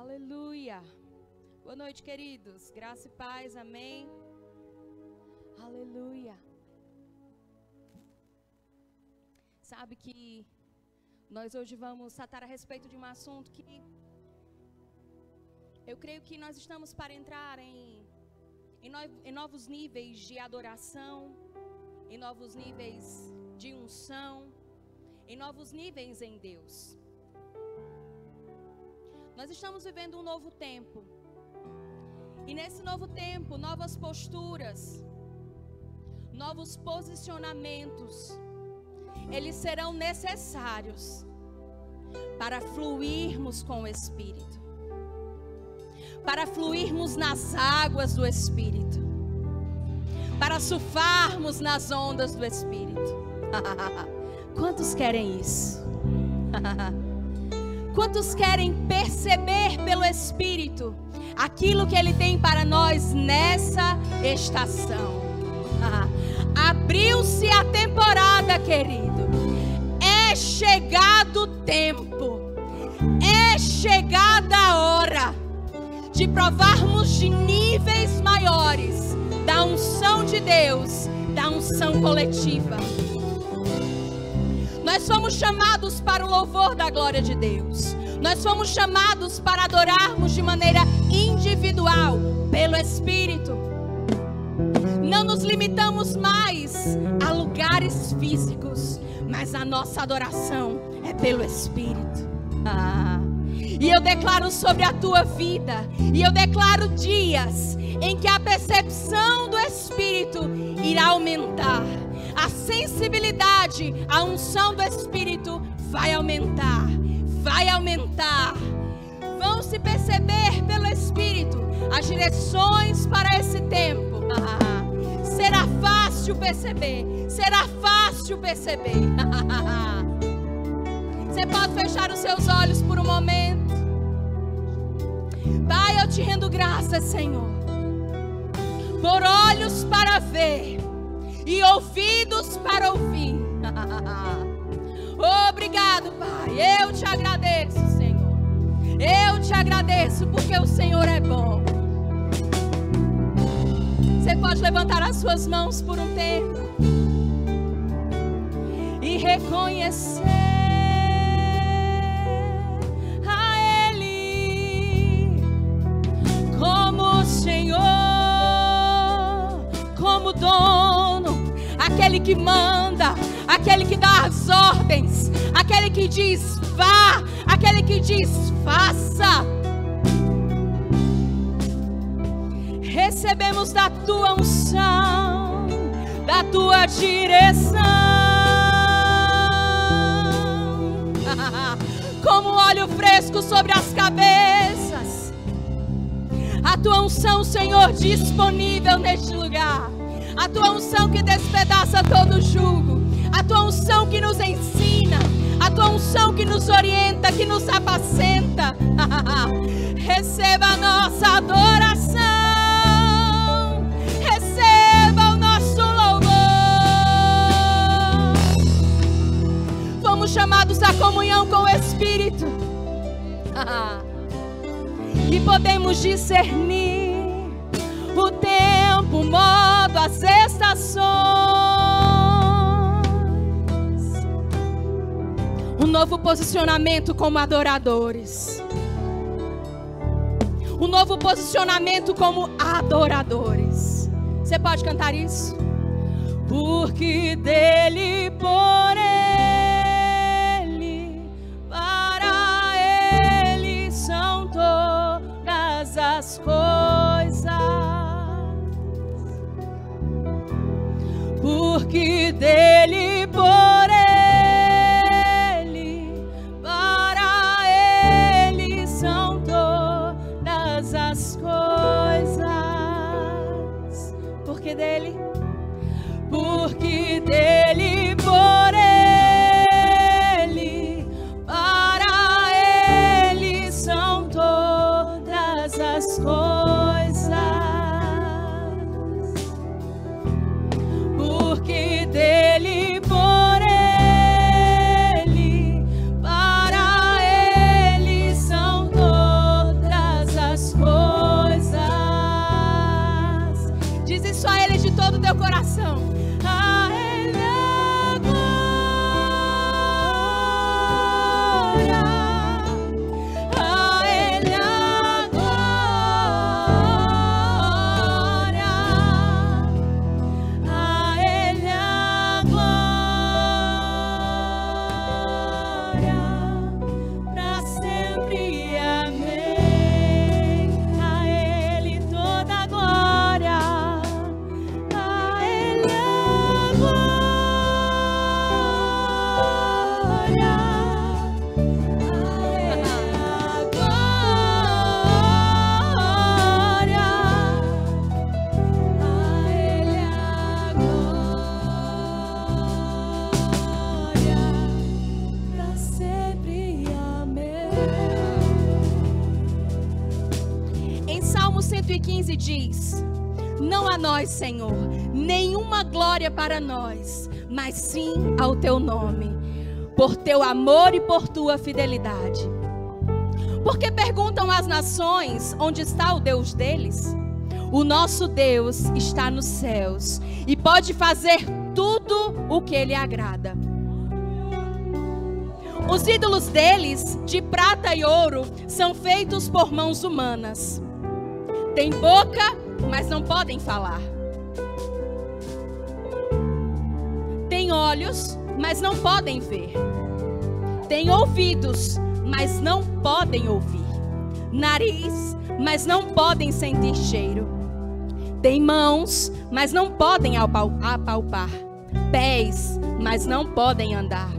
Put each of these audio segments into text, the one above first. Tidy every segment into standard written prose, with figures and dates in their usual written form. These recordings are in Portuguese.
Aleluia. Boa noite, queridos. Graça e paz, amém. Aleluia. Sabe que nós hoje vamos tratar a respeito de um assunto que eu creio que nós estamos para entrar em novos níveis de adoração, em novos níveis de unção, em novos níveis em Deus. Nós estamos vivendo um novo tempo. E nesse novo tempo, novas posturas, novos posicionamentos, eles serão necessários para fluirmos com o Espírito, para fluirmos nas águas do Espírito, para surfarmos nas ondas do Espírito. Quantos querem isso? Quantos querem perceber pelo Espírito aquilo que Ele tem para nós nessa estação? Abriu-se a temporada, querido. É chegado o tempo. É chegada a hora de provarmos de níveis maiores da unção de Deus, da unção coletiva. Nós fomos chamados para o louvor da glória de Deus. Nós fomos chamados para adorarmos de maneira individual, pelo Espírito. Não nos limitamos mais a lugares físicos, mas a nossa adoração é pelo Espírito. E eu declaro sobre a tua vida, e eu declaro dias em que a percepção do Espírito irá aumentar. A sensibilidade, a unção do Espírito vai aumentar, vai aumentar. Vão se perceber pelo Espírito as direções para esse tempo. Será fácil perceber, será fácil perceber. Você pode fechar os seus olhos por um momento. Pai, eu te rendo graças, Senhor, por olhos para ver e ouvidos para ouvir. Obrigado, Pai. Eu te agradeço, Senhor. Eu te agradeço porque o Senhor é bom. Você pode levantar as suas mãos por um tempo e reconhecer a Ele como Senhor, como dono, aquele que manda, aquele que dá as ordens, aquele que diz vá, aquele que diz faça. Recebemos da tua unção, da tua direção, como óleo fresco sobre as cabeças. A tua unção, Senhor, disponível neste lugar. A tua unção que despedaça todo jugo. A tua unção que nos ensina. A tua unção que nos orienta, que nos apacenta. Receba a nossa adoração. Receba o nosso louvor. Fomos chamados à comunhão com o Espírito. E podemos discernir o tempo, o modo, as estações. Um novo posicionamento como adoradores. Um novo posicionamento como adoradores. Você pode cantar isso? Porque dele, por ele, para ele são todas as coisas. Porque dele, por ele, para ele são todas as coisas. Porque dele, porque dele. 9:15 diz: não a nós, Senhor, nenhuma glória para nós, mas sim ao teu nome, por teu amor e por tua fidelidade. Porque perguntam as nações, onde está o Deus deles? O nosso Deus está nos céus e pode fazer tudo o que lhe agrada. Os ídolos deles, de prata e ouro, são feitos por mãos humanas. Tem boca, mas não podem falar. Tem olhos, mas não podem ver. Tem ouvidos, mas não podem ouvir. Nariz, mas não podem sentir cheiro. Tem mãos, mas não podem apalpar. Pés, mas não podem andar.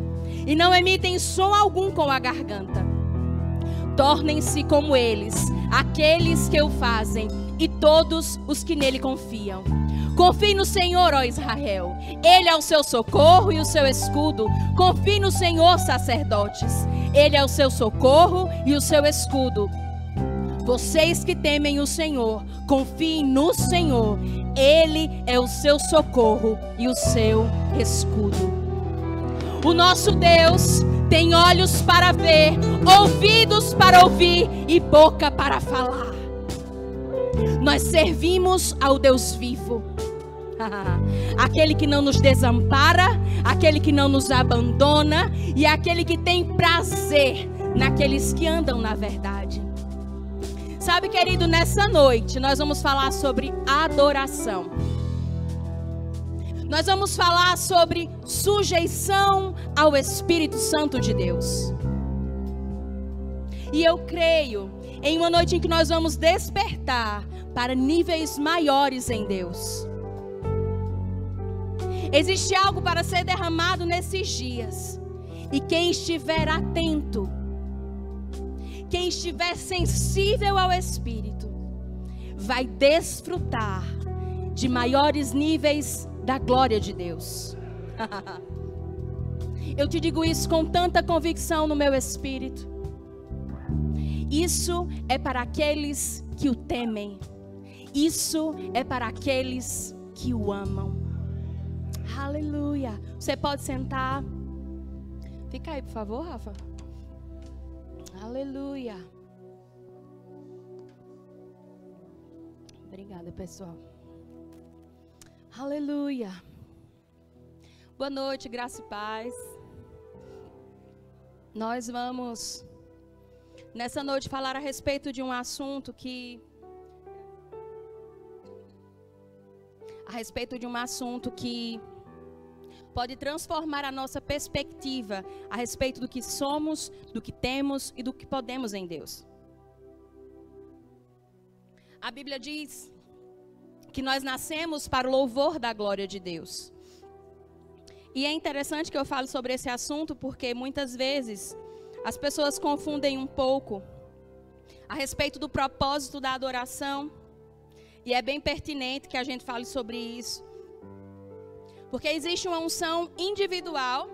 E não emitem som algum com a garganta. Tornem-se como eles, aqueles que o fazem, e todos os que nele confiam. Confie no Senhor, ó Israel. Ele é o seu socorro e o seu escudo. Confie no Senhor, sacerdotes. Ele é o seu socorro e o seu escudo. Vocês que temem o Senhor, confiem no Senhor. Ele é o seu socorro e o seu escudo. O nosso Deus tem olhos para ver, ouvidos para ouvir e boca para falar. Nós servimos ao Deus vivo. Aquele que não nos desampara, aquele que não nos abandona e aquele que tem prazer naqueles que andam na verdade. Sabe, querido, nessa noite nós vamos falar sobre adoração. Nós vamos falar sobre sujeição ao Espírito Santo de Deus. E eu creio em uma noite em que nós vamos despertar para níveis maiores em Deus. Existe algo para ser derramado nesses dias. E quem estiver atento, quem estiver sensível ao Espírito, vai desfrutar de maiores níveis da glória de Deus. Eu te digo isso com tanta convicção no meu espírito. Isso é para aqueles que o temem. Isso é para aqueles que o amam. Aleluia. Você pode sentar. Fica aí, por favor, Rafa. Aleluia. Obrigada, pessoal. Aleluia. Boa noite, graça e paz. Nós vamos nessa noite falar a respeito de um assunto que pode transformar a nossa perspectiva a respeito do que somos, do que temos e do que podemos em Deus. A Bíblia diz que nós nascemos para o louvor da glória de Deus. E é interessante que eu fale sobre esse assunto porque muitas vezes as pessoas confundem um pouco a respeito do propósito da adoração. E é bem pertinente que a gente fale sobre isso. Porque existe uma unção individual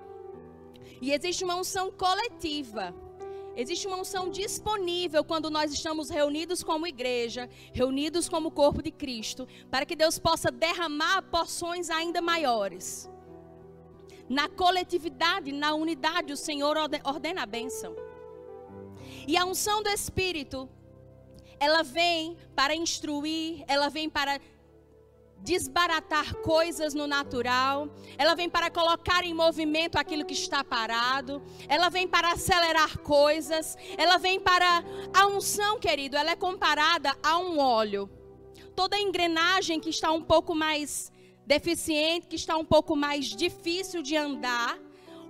e existe uma unção coletiva. Existe uma unção disponível quando nós estamos reunidos como igreja, reunidos como corpo de Cristo, para que Deus possa derramar porções ainda maiores. Na coletividade, na unidade, o Senhor ordena a bênção. E a unção do Espírito, ela vem para instruir, ela vem para desbaratar coisas no natural, ela vem para colocar em movimento aquilo que está parado, ela vem para acelerar coisas, ela vem para... A unção, querido, ela é comparada a um óleo. Toda engrenagem que está um pouco mais deficiente, que está um pouco mais difícil de andar,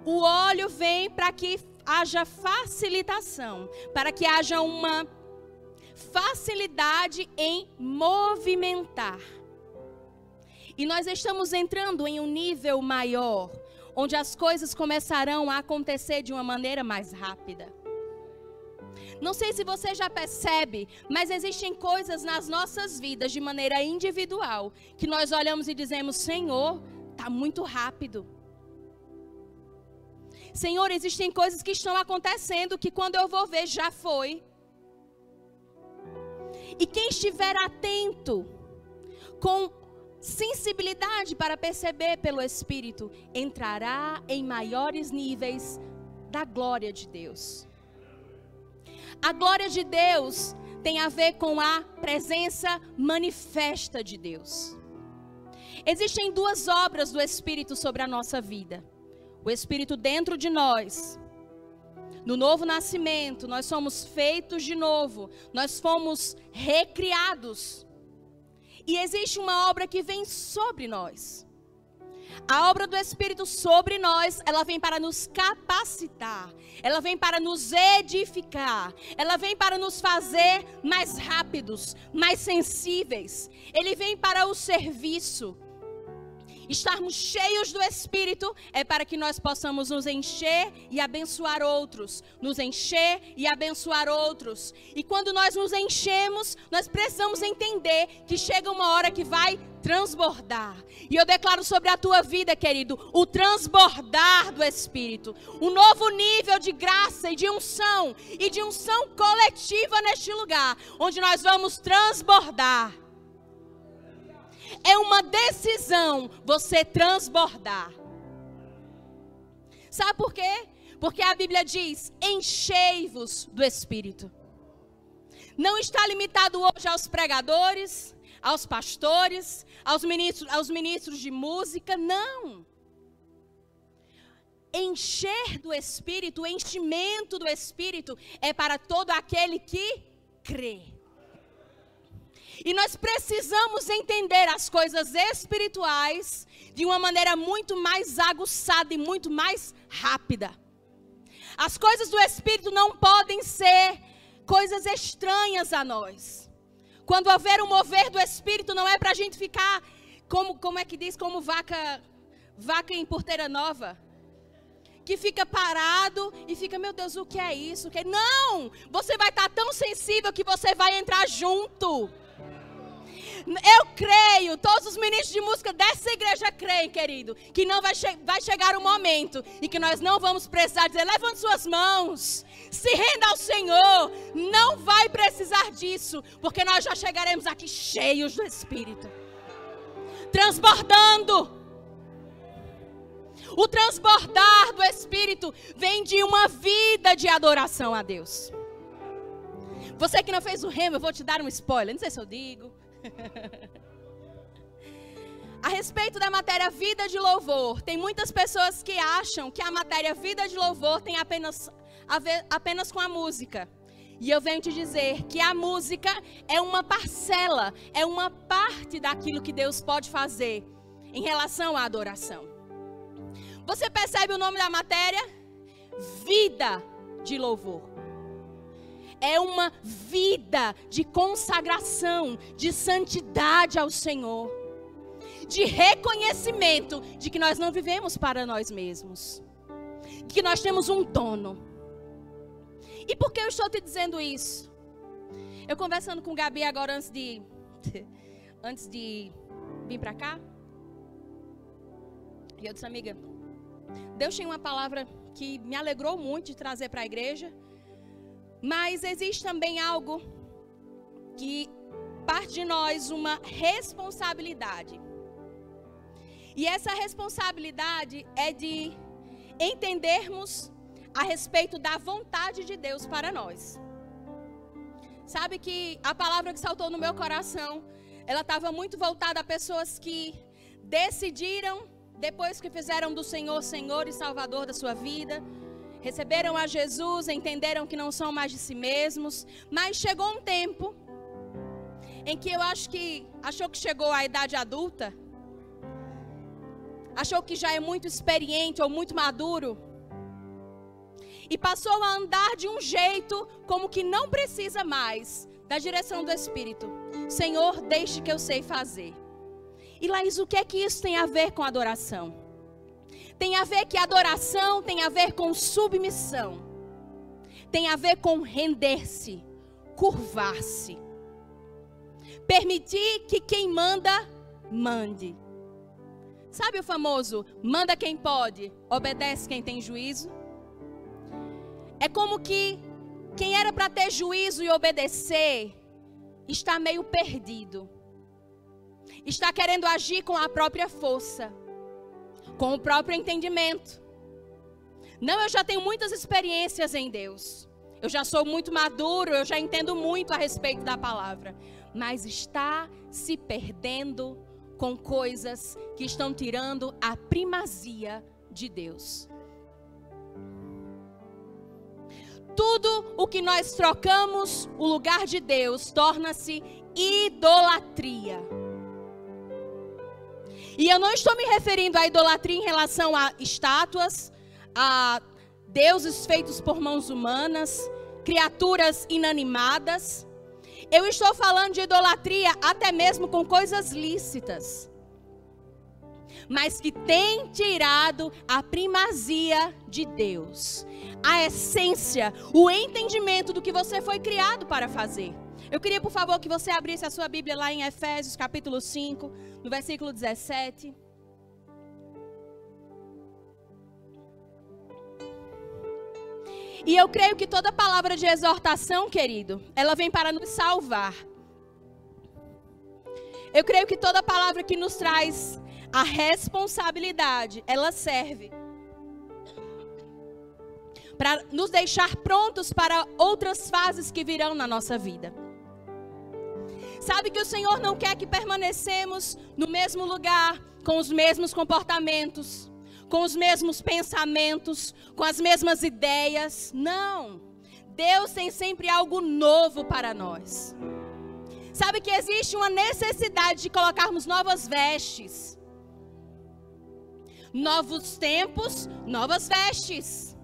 o óleo vem para que haja facilitação, para que haja uma facilidade em movimentar. E nós estamos entrando em um nível maior, onde as coisas começarão a acontecer de uma maneira mais rápida. Não sei se você já percebe, mas existem coisas nas nossas vidas de maneira individual, que nós olhamos e dizemos: Senhor, está muito rápido. Senhor, existem coisas que estão acontecendo que quando eu vou ver já foi. E quem estiver atento, com sensibilidade para perceber pelo Espírito, entrará em maiores níveis da glória de Deus. A glória de Deus tem a ver com a presença manifesta de Deus. Existem duas obras do Espírito sobre a nossa vida. O Espírito dentro de nós. No novo nascimento, nós somos feitos de novo. Nós fomos recriados. E existe uma obra que vem sobre nós. A obra do Espírito sobre nós, ela vem para nos capacitar. Ela vem para nos edificar. Ela vem para nos fazer mais rápidos, mais sensíveis. Ele vem para o serviço. Estarmos cheios do Espírito é para que nós possamos nos encher e abençoar outros. Nos encher e abençoar outros. E quando nós nos enchemos, nós precisamos entender que chega uma hora que vai transbordar. E eu declaro sobre a tua vida, querido, o transbordar do Espírito. Um novo nível de graça e de unção coletiva neste lugar, onde nós vamos transbordar. É uma decisão você transbordar. Sabe por quê? Porque a Bíblia diz, enchei-vos do Espírito. Não está limitado hoje aos pregadores, aos pastores, aos ministros de música, não. Encher do Espírito, o enchimento do Espírito é para todo aquele que crê. E nós precisamos entender as coisas espirituais de uma maneira muito mais aguçada e muito mais rápida. As coisas do Espírito não podem ser coisas estranhas a nós. Quando houver um mover do Espírito, não é para a gente ficar, como é que diz, como vaca em porteira nova. Que fica parado e fica, meu Deus, o que é isso? Não! Você vai estar tão sensível que você vai entrar junto. Eu creio, todos os ministros de música dessa igreja creem, querido, que não vai chegar um momento em que nós não vamos precisar dizer, levante suas mãos, se renda ao Senhor. Não vai precisar disso, porque nós já chegaremos aqui cheios do Espírito, transbordando. O transbordar do Espírito vem de uma vida de adoração a Deus. Você que não fez o remo, eu vou te dar um spoiler, não sei se eu digo. A respeito da matéria vida de louvor, tem muitas pessoas que acham que a matéria vida de louvor tem apenas a ver com a música. E eu venho te dizer que a música é uma parcela, é uma parte daquilo que Deus pode fazer em relação à adoração. Você percebe o nome da matéria? Vida de louvor. É uma vida de consagração, de santidade ao Senhor. De reconhecimento de que nós não vivemos para nós mesmos. Que nós temos um dono. E por que eu estou te dizendo isso? Eu conversando com Gabi agora antes de vir para cá. E eu disse, amiga, Deus tinha uma palavra que me alegrou muito de trazer para a igreja. Mas existe também algo que parte de nós, uma responsabilidade. E essa responsabilidade é de entendermos a respeito da vontade de Deus para nós. Sabe que a palavra que saltou no meu coração, ela estava muito voltada a pessoas que decidiram, depois que fizeram do Senhor, Senhor e Salvador da sua vida, receberam a Jesus, entenderam que não são mais de si mesmos. Mas chegou um tempo em que eu achou que chegou à idade adulta. Achou que já é muito experiente ou muito maduro. E passou a andar de um jeito como que não precisa mais da direção do Espírito. Senhor, deixe que eu sei fazer. E Laís, o que é que isso tem a ver com adoração? Tem a ver que adoração tem a ver com submissão. Tem a ver com render-se, curvar-se. Permitir que quem manda, mande. Sabe o famoso, manda quem pode, obedece quem tem juízo? É como que quem era para ter juízo e obedecer, está meio perdido, está querendo agir com a própria força, com o próprio entendimento. Não, eu já tenho muitas experiências em Deus, eu já sou muito maduro, eu já entendo muito a respeito da palavra, mas está se perdendo com coisas que estão tirando a primazia de Deus. Tudo o que nós trocamos o lugar de Deus torna-se idolatria. E eu não estou me referindo à idolatria em relação a estátuas, a deuses feitos por mãos humanas, criaturas inanimadas. Eu estou falando de idolatria até mesmo com coisas lícitas, mas que tem tirado a primazia de Deus, a essência, o entendimento do que você foi criado para fazer. Eu queria, por favor, que você abrisse a sua Bíblia lá em Efésios capítulo 5, no versículo 17. E eu creio que toda palavra de exortação, querido, ela vem para nos salvar. Eu creio que toda palavra que nos traz a responsabilidade, ela serve para nos deixar prontos para outras fases que virão na nossa vida. Sabe que o Senhor não quer que permanecemos no mesmo lugar, com os mesmos comportamentos, com os mesmos pensamentos, com as mesmas ideias. Não. Deus tem sempre algo novo para nós. Sabe que existe uma necessidade de colocarmos novas vestes. Novos tempos, novas vestes.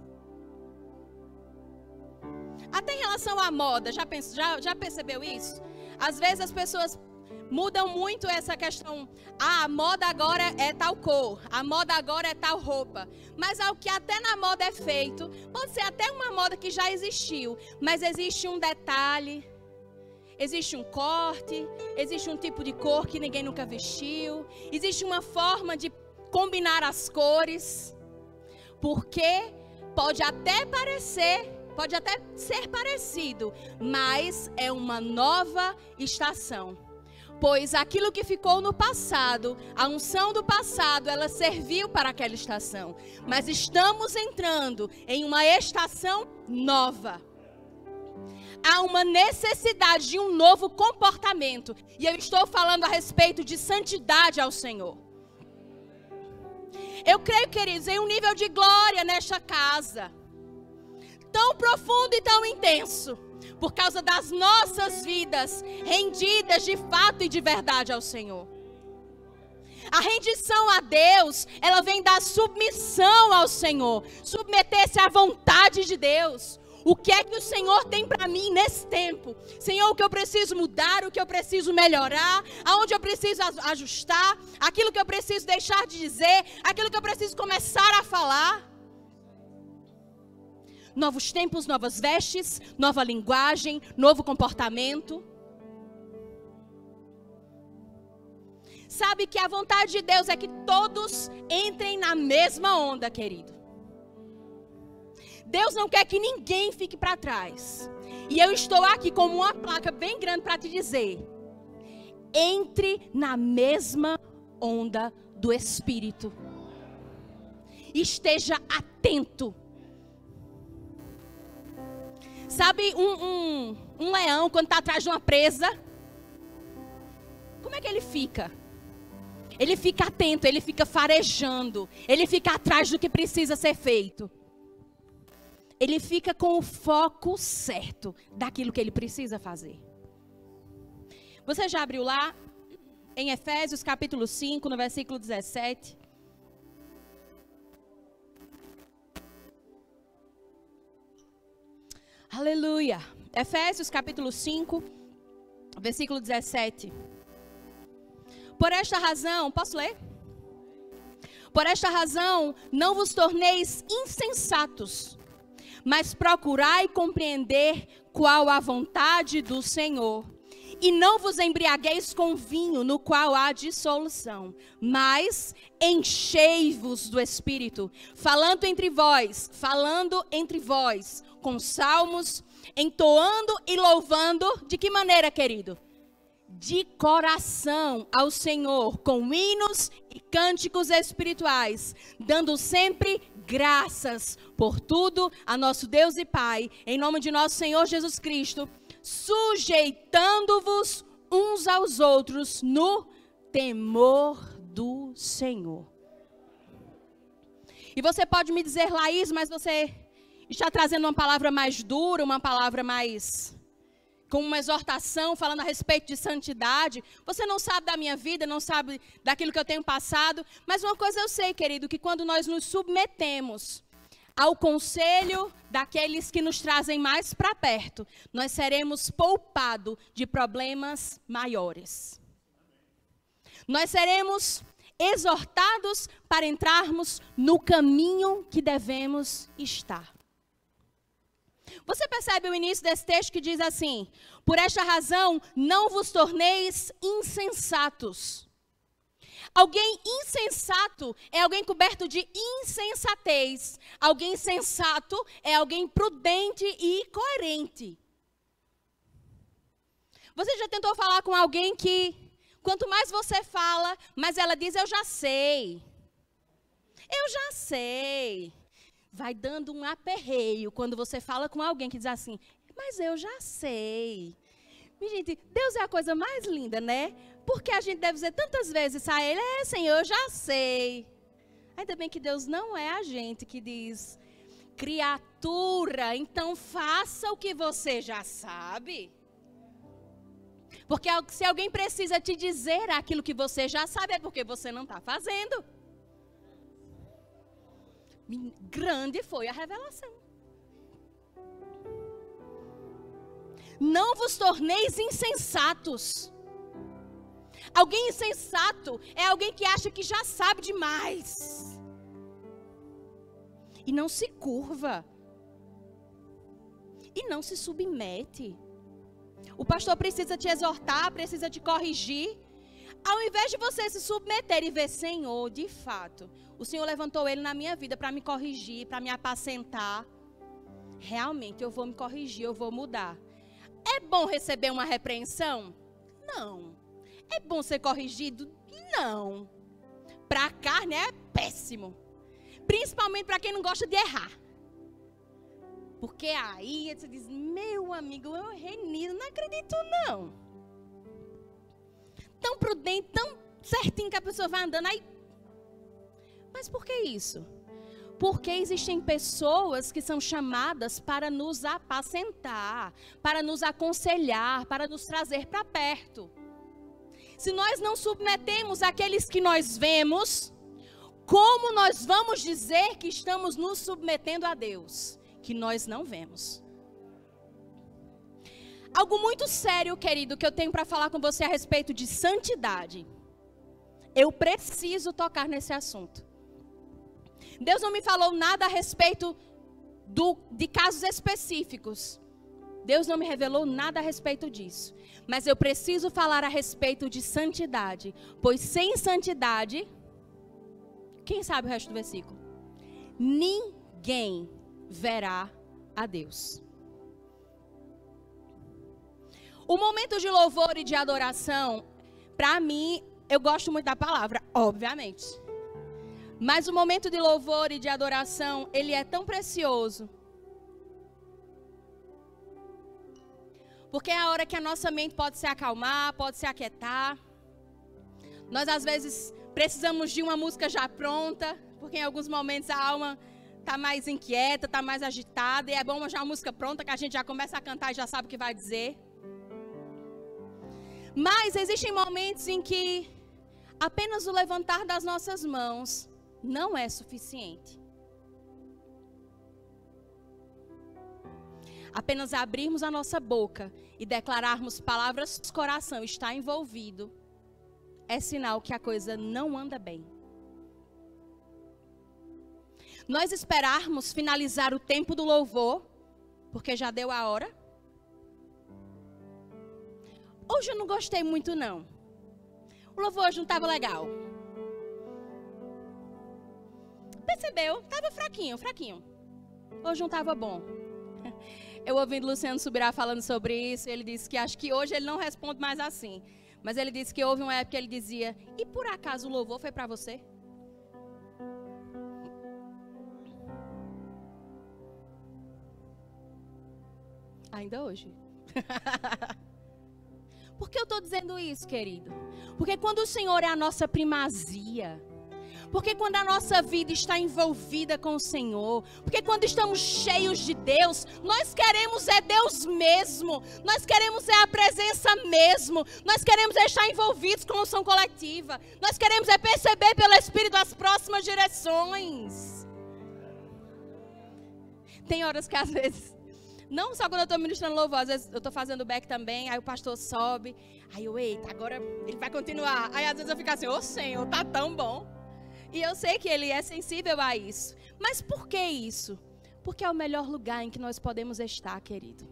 Até em relação à moda, já percebeu isso? Às vezes as pessoas mudam muito essa questão. Ah, a moda agora é tal cor, a moda agora é tal roupa. Mas ao que até na moda é feito, pode ser até uma moda que já existiu, mas existe um detalhe, existe um corte, existe um tipo de cor que ninguém nunca vestiu, existe uma forma de combinar as cores, porque pode até ser parecido, mas é uma nova estação. Pois aquilo que ficou no passado, a unção do passado, ela serviu para aquela estação. Mas estamos entrando em uma estação nova. Há uma necessidade de um novo comportamento. E eu estou falando a respeito de santidade ao Senhor. Eu creio, queridos, em um nível de glória nesta casa. Tão profundo e tão intenso. Por causa das nossas vidas rendidas de fato e de verdade ao Senhor. A rendição a Deus, ela vem da submissão ao Senhor. Submeter-se à vontade de Deus. O que é que o Senhor tem para mim nesse tempo? Senhor, o que eu preciso mudar, o que eu preciso melhorar, aonde eu preciso ajustar, aquilo que eu preciso deixar de dizer, aquilo que eu preciso começar a falar. Novos tempos, novas vestes, nova linguagem, novo comportamento. Sabe que a vontade de Deus é que todos entrem na mesma onda, querido. Deus não quer que ninguém fique para trás. E eu estou aqui como uma placa bem grande para te dizer: entre na mesma onda do Espírito. Esteja atento. Sabe um leão quando está atrás de uma presa? Como é que ele fica? Ele fica atento, ele fica farejando. Ele fica atrás do que precisa ser feito. Ele fica com o foco certo daquilo que ele precisa fazer. Você já abriu lá em Efésios capítulo 5, no versículo 17? Aleluia. Efésios capítulo 5, versículo 17. Por esta razão, posso ler? Por esta razão, não vos torneis insensatos, mas procurai compreender qual a vontade do Senhor. E não vos embriagueis com vinho, no qual há dissolução, mas enchei-vos do Espírito, falando entre vós, com salmos, entoando e louvando. De que maneira, querido? de coração ao Senhor, com hinos e cânticos espirituais, dando sempre graças por tudo a nosso Deus e Pai, em nome de nosso Senhor Jesus Cristo, sujeitando-vos uns aos outros no temor do Senhor. E você pode me dizer, Laís, mas você está trazendo uma palavra mais dura, uma palavra mais com uma exortação, falando a respeito de santidade. Você não sabe da minha vida, não sabe daquilo que eu tenho passado. Mas uma coisa eu sei, querido, que quando nós nos submetemos ao conselho daqueles que nos trazem mais para perto, nós seremos poupados de problemas maiores. Nós seremos exortados para entrarmos no caminho que devemos estar. Você percebe o início desse texto que diz assim: por esta razão não vos torneis insensatos. Alguém insensato é alguém coberto de insensatez. Alguém sensato é alguém prudente e coerente. Você já tentou falar com alguém que, quanto mais você fala, mais ela diz, eu já sei. Eu já sei. Vai dando um aperreio quando você fala com alguém que diz assim, mas eu já sei. E, gente, Deus é a coisa mais linda, né? Porque a gente deve dizer tantas vezes a Ele, Senhor, eu já sei. Ainda bem que Deus não é a gente que diz, criatura, então faça o que você já sabe. Porque se alguém precisa te dizer aquilo que você já sabe, é porque você não está fazendo. Grande foi a revelação. Não vos torneis insensatos. Alguém insensato é alguém que acha que já sabe demais. E não se curva. E não se submete. O pastor precisa te exortar, precisa te corrigir. Ao invés de você se submeter e ver, Senhor, de fato, o Senhor levantou ele na minha vida para me corrigir, para me apacentar. Realmente, eu vou me corrigir, eu vou mudar. É bom receber uma repreensão? Não. É bom ser corrigido? Não. Para a carne é péssimo. Principalmente para quem não gosta de errar. Porque aí você diz, meu amigo, eu errei nisso, não acredito não. Tão prudente, tão certinho que a pessoa vai andando aí. Mas por que isso? Porque existem pessoas que são chamadas para nos apacentar, para nos aconselhar, para nos trazer para perto. Se nós não submetemos aqueles que nós vemos, como nós vamos dizer que estamos nos submetendo a Deus, que nós não vemos? Algo muito sério, querido, que eu tenho para falar com você a respeito de santidade. Eu preciso tocar nesse assunto. Deus não me falou nada a respeito de casos específicos. Deus não me revelou nada a respeito disso. Mas eu preciso falar a respeito de santidade. Pois sem santidade, quem sabe o resto do versículo? Ninguém verá a Deus. O momento de louvor e de adoração, para mim, eu gosto muito da palavra, obviamente. Mas o momento de louvor e de adoração, ele é tão precioso. Porque é a hora que a nossa mente pode se acalmar, pode se aquietar. Nós, às vezes, precisamos de uma música já pronta, porque em alguns momentos a alma está mais inquieta, está mais agitada, e é bom já uma música pronta, que a gente já começa a cantar e já sabe o que vai dizer. Mas existem momentos em que apenas o levantar das nossas mãos não é suficiente. Apenas abrirmos a nossa boca e declararmos palavras que o coração está envolvido, é sinal que a coisa não anda bem. Nós esperarmos finalizar o tempo do louvor, porque já deu a hora. Hoje eu não gostei muito não. O louvor hoje não estava legal. Percebeu? Estava fraquinho. Hoje não estava bom. Eu ouvindo Luciano Subirá falando sobre isso, ele disse que acho que hoje ele não responde mais assim. Mas ele disse que houve uma época que ele dizia: e por acaso o louvor foi para você? Ainda hoje. Por que eu estou dizendo isso, querido? Porque quando o Senhor é a nossa primazia, porque quando a nossa vida está envolvida com o Senhor, porque quando estamos cheios de Deus, nós queremos é Deus mesmo, nós queremos é a presença mesmo, nós queremos é estar envolvidos com a unção coletiva, nós queremos é perceber pelo Espírito as próximas direções. Tem horas que às vezes, não só quando eu estou ministrando louvor, às vezes eu estou fazendo back também, aí o pastor sobe, aí eu, eita, agora ele vai continuar, aí às vezes eu fico assim, ô Senhor, tá tão bom. E eu sei que ele é sensível a isso. Mas por que isso? Porque é o melhor lugar em que nós podemos estar, querido.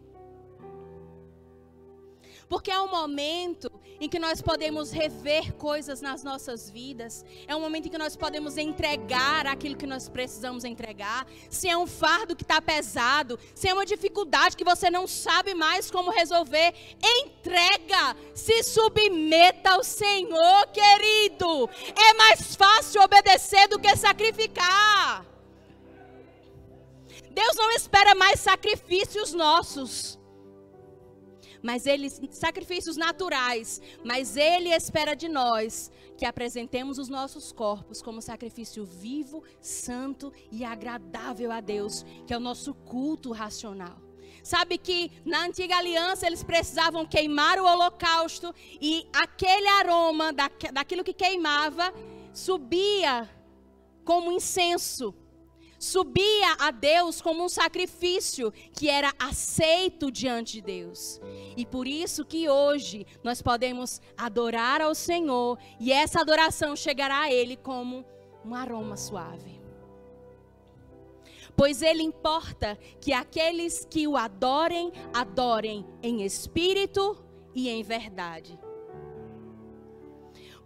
Porque é um momento em que nós podemos rever coisas nas nossas vidas. É um momento em que nós podemos entregar aquilo que nós precisamos entregar. Se é um fardo que está pesado, se é uma dificuldade que você não sabe mais como resolver, entrega, se submeta ao Senhor, querido. É mais fácil obedecer do que sacrificar. Deus não espera mais sacrifícios nossos. Sacrifícios naturais, mas Ele espera de nós que apresentemos os nossos corpos como sacrifício vivo, santo e agradável a Deus, que é o nosso culto racional. Sabe que na antiga aliança eles precisavam queimar o holocausto e aquele aroma daquilo que queimava subia como incenso. Subia a Deus como um sacrifício que era aceito diante de Deus. E por isso que hoje nós podemos adorar ao Senhor e essa adoração chegará a Ele como um aroma suave. Pois Ele importa que aqueles que o adorem, adorem em espírito e em verdade.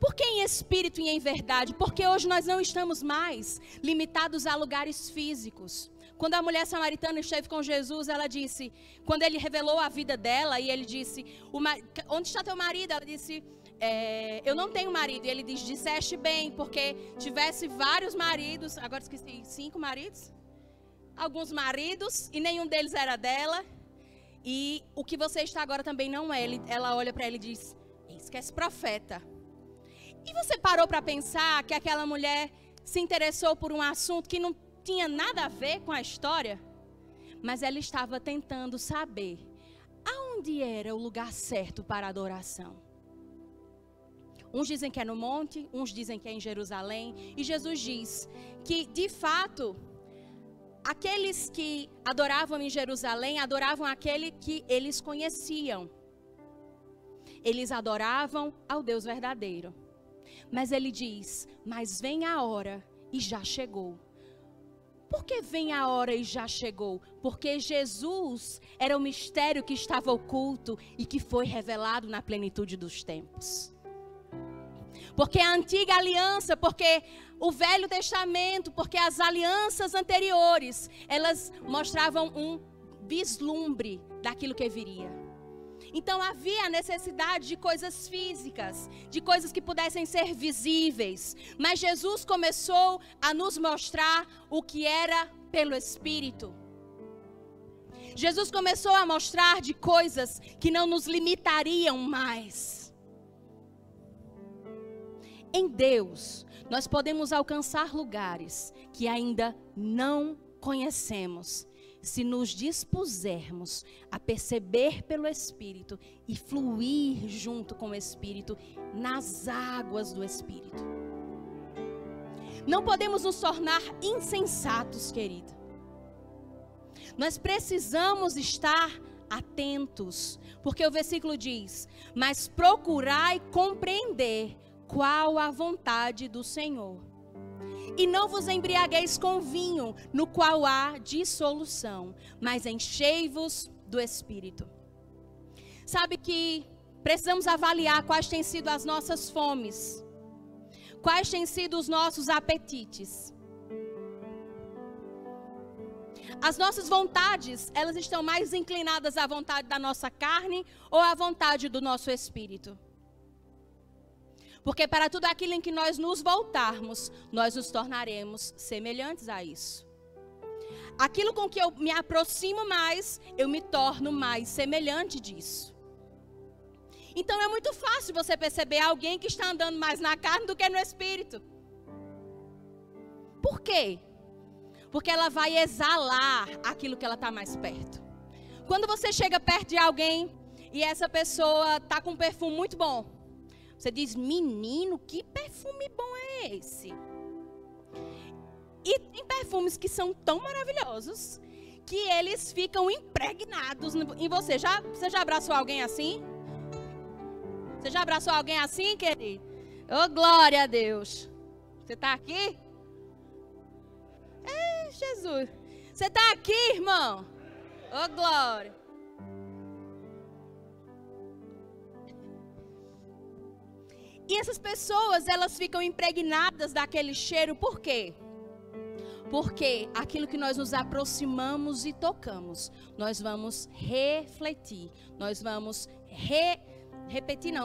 Por que em espírito e em verdade? Porque hoje nós não estamos mais limitados a lugares físicos. Quando a mulher samaritana esteve com Jesus, ela disse, quando ele revelou a vida dela, e ele disse, onde está teu marido? Ela disse, eu não tenho marido. E ele diz, disseste bem, porque tivesse vários maridos, agora esqueci, 5 maridos? Alguns maridos, e nenhum deles era dela. E o que você está agora também não é. Ela olha para ele e diz, esquece profeta. E você parou para pensar que aquela mulher se interessou por um assunto que não tinha nada a ver com a história? Mas ela estava tentando saber aonde era o lugar certo para a adoração. Uns dizem que é no monte, uns dizem que é em Jerusalém. E Jesus diz que, de fato, aqueles que adoravam em Jerusalém, adoravam aquele que eles conheciam. Eles adoravam ao Deus verdadeiro. Mas ele diz, mas vem a hora e já chegou. Por que vem a hora e já chegou? Porque Jesus era o mistério que estava oculto e que foi revelado na plenitude dos tempos. Porque a antiga aliança, porque o Velho Testamento, porque as alianças anteriores, elas mostravam um vislumbre daquilo que viria. Então havia a necessidade de coisas físicas, de coisas que pudessem ser visíveis. Mas Jesus começou a nos mostrar o que era pelo Espírito. Jesus começou a mostrar de coisas que não nos limitariam mais. Em Deus, nós podemos alcançar lugares que ainda não conhecemos, se nos dispusermos a perceber pelo Espírito e fluir junto com o Espírito nas águas do Espírito. Não podemos nos tornar insensatos, querido. Nós precisamos estar atentos, porque o versículo diz, mas procurai compreender qual a vontade do Senhor. E não vos embriagueis com vinho, no qual há dissolução, mas enchei-vos do Espírito. Sabe que precisamos avaliar quais têm sido as nossas fomes, quais têm sido os nossos apetites. As nossas vontades, elas estão mais inclinadas à vontade da nossa carne ou à vontade do nosso espírito? Porque para tudo aquilo em que nós nos voltarmos, nós nos tornaremos semelhantes a isso. Aquilo com que eu me aproximo mais, eu me torno mais semelhante disso. Então é muito fácil você perceber alguém que está andando mais na carne do que no espírito. Por quê? Porque ela vai exalar aquilo que ela está mais perto. Quando você chega perto de alguém e essa pessoa está com um perfume muito bom, você diz, menino, que perfume bom é esse? E tem perfumes que são tão maravilhosos que eles ficam impregnados em você. Você já abraçou alguém assim? Você já abraçou alguém assim, querido? Oh, glória a Deus. Você está aqui? É, Jesus. Você está aqui, irmão? Oh, glória. E essas pessoas, elas ficam impregnadas daquele cheiro, por quê? Porque aquilo que nós nos aproximamos e tocamos, nós vamos refletir, nós vamos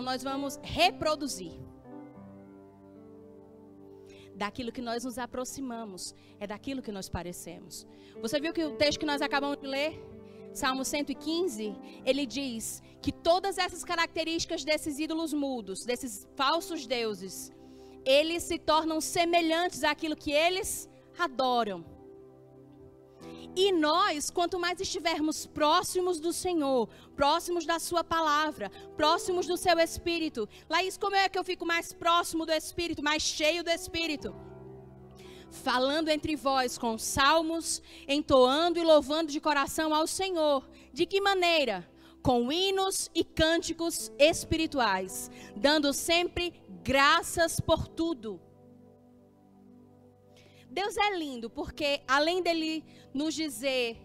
nós vamos reproduzir. Daquilo que nós nos aproximamos, é daquilo que nós parecemos. Você viu que o texto que nós acabamos de ler, Salmo 115, ele diz que todas essas características desses ídolos mudos, desses falsos deuses, eles se tornam semelhantes àquilo que eles adoram. E nós, quanto mais estivermos próximos do Senhor, próximos da sua palavra, próximos do seu Espírito. Laís, como é que eu fico mais próximo do Espírito, mais cheio do Espírito? Falando entre vós com salmos, entoando e louvando de coração ao Senhor. De que maneira? Com hinos e cânticos espirituais, dando sempre graças por tudo. Deus é lindo, porque além dele nos dizer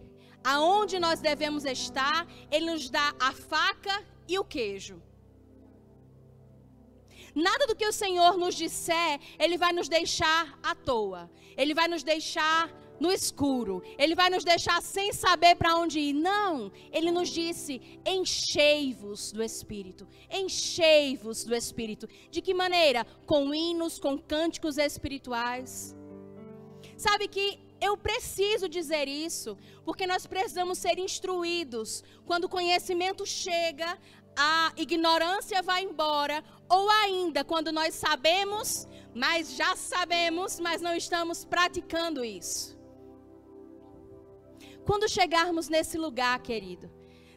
aonde nós devemos estar, ele nos dá a faca e o queijo. Nada do que o Senhor nos disser, ele vai nos deixar à toa. Ele vai nos deixar no escuro. Ele vai nos deixar sem saber para onde ir. Não, ele nos disse, enchei-vos do Espírito. Enchei-vos do Espírito. De que maneira? Com hinos, com cânticos espirituais. Sabe que eu preciso dizer isso, porque nós precisamos ser instruídos. Quando o conhecimento chega, a ignorância vai embora, ou ainda quando nós sabemos, mas já sabemos, mas não estamos praticando isso. Quando chegarmos nesse lugar, querido,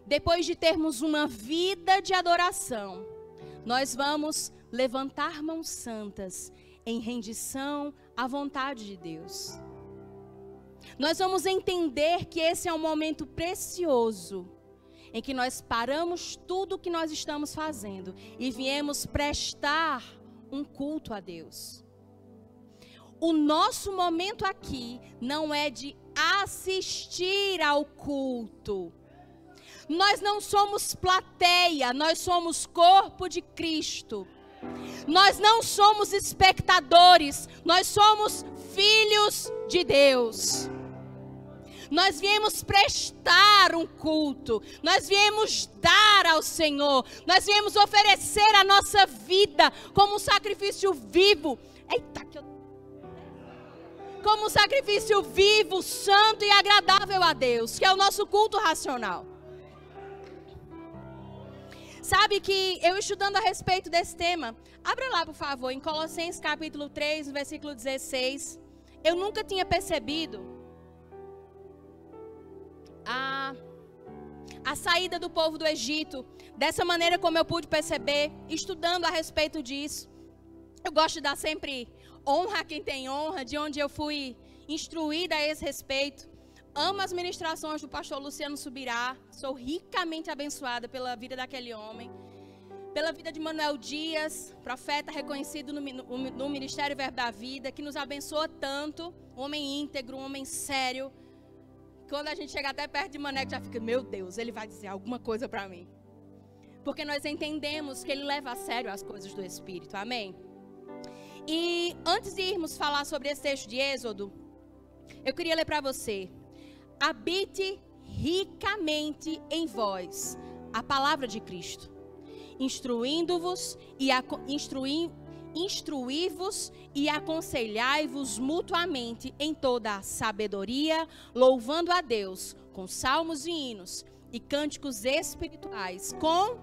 depois de termos uma vida de adoração, nós vamos levantar mãos santas em rendição à vontade de Deus. Nós vamos entender que esse é um momento precioso, em que nós paramos tudo o que nós estamos fazendo e viemos prestar um culto a Deus. O nosso momento aqui não é de assistir ao culto. Nós não somos plateia, nós somos corpo de Cristo. Nós não somos espectadores, nós somos filhos de Deus. Nós viemos prestar um culto, nós viemos dar ao Senhor, nós viemos oferecer a nossa vida como um sacrifício vivo. Como um sacrifício vivo, santo e agradável a Deus, que é o nosso culto racional. Sabe que eu estudando a respeito desse tema, abra lá por favor, em Colossenses capítulo 3, versículo 16. Eu nunca tinha percebido a saída do povo do Egito, dessa maneira como eu pude perceber, estudando a respeito disso. Eu gosto de dar sempre honra a quem tem honra, de onde eu fui instruída a esse respeito. Amo as ministrações do pastor Luciano Subirá. Sou ricamente abençoada pela vida daquele homem. Pela vida de Manuel Dias, profeta reconhecido no Ministério Verbo da Vida, que nos abençoa tanto. Um homem íntegro, um homem sério. Quando a gente chega até perto de Mané, já fica, meu Deus, ele vai dizer alguma coisa para mim. Porque nós entendemos que ele leva a sério as coisas do Espírito. Amém? E antes de irmos falar sobre esse texto de Êxodo, eu queria ler para você. Habite ricamente em vós a palavra de Cristo, instruindo-vos instruí-vos e aconselhai-vos mutuamente em toda a sabedoria, louvando a Deus com salmos e hinos e cânticos espirituais, com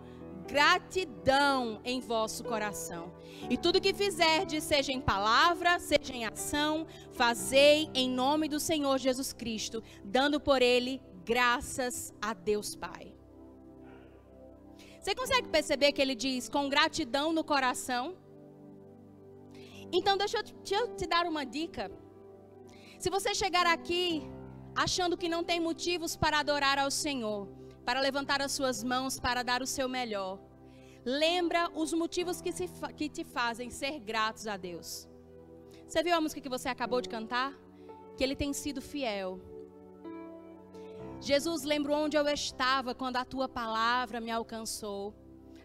gratidão em vosso coração. E tudo que fizerdes, seja em palavra, seja em ação, fazei em nome do Senhor Jesus Cristo, dando por ele graças a Deus Pai. Você consegue perceber que ele diz com gratidão no coração? Então deixa eu te dar uma dica. Se você chegar aqui achando que não tem motivos para adorar ao Senhor, para levantar as suas mãos, para dar o seu melhor, lembra os motivos que te fazem ser gratos a Deus. Você viu a música que você acabou de cantar? Que ele tem sido fiel. Jesus, lembro onde eu estava quando a tua palavra me alcançou.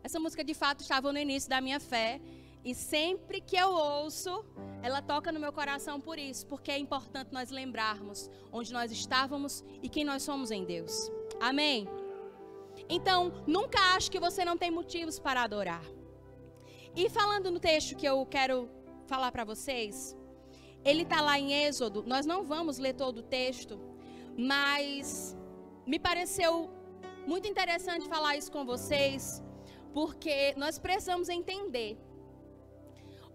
Essa música de fato estava no início da minha fé. E sempre que eu ouço, ela toca no meu coração por isso. Porque é importante nós lembrarmos onde nós estávamos e quem nós somos em Deus. Amém? Então, nunca ache que você não tem motivos para adorar. E falando no texto que eu quero falar para vocês, ele está lá em Êxodo. Nós não vamos ler todo o texto, mas me pareceu muito interessante falar isso com vocês, porque nós precisamos entender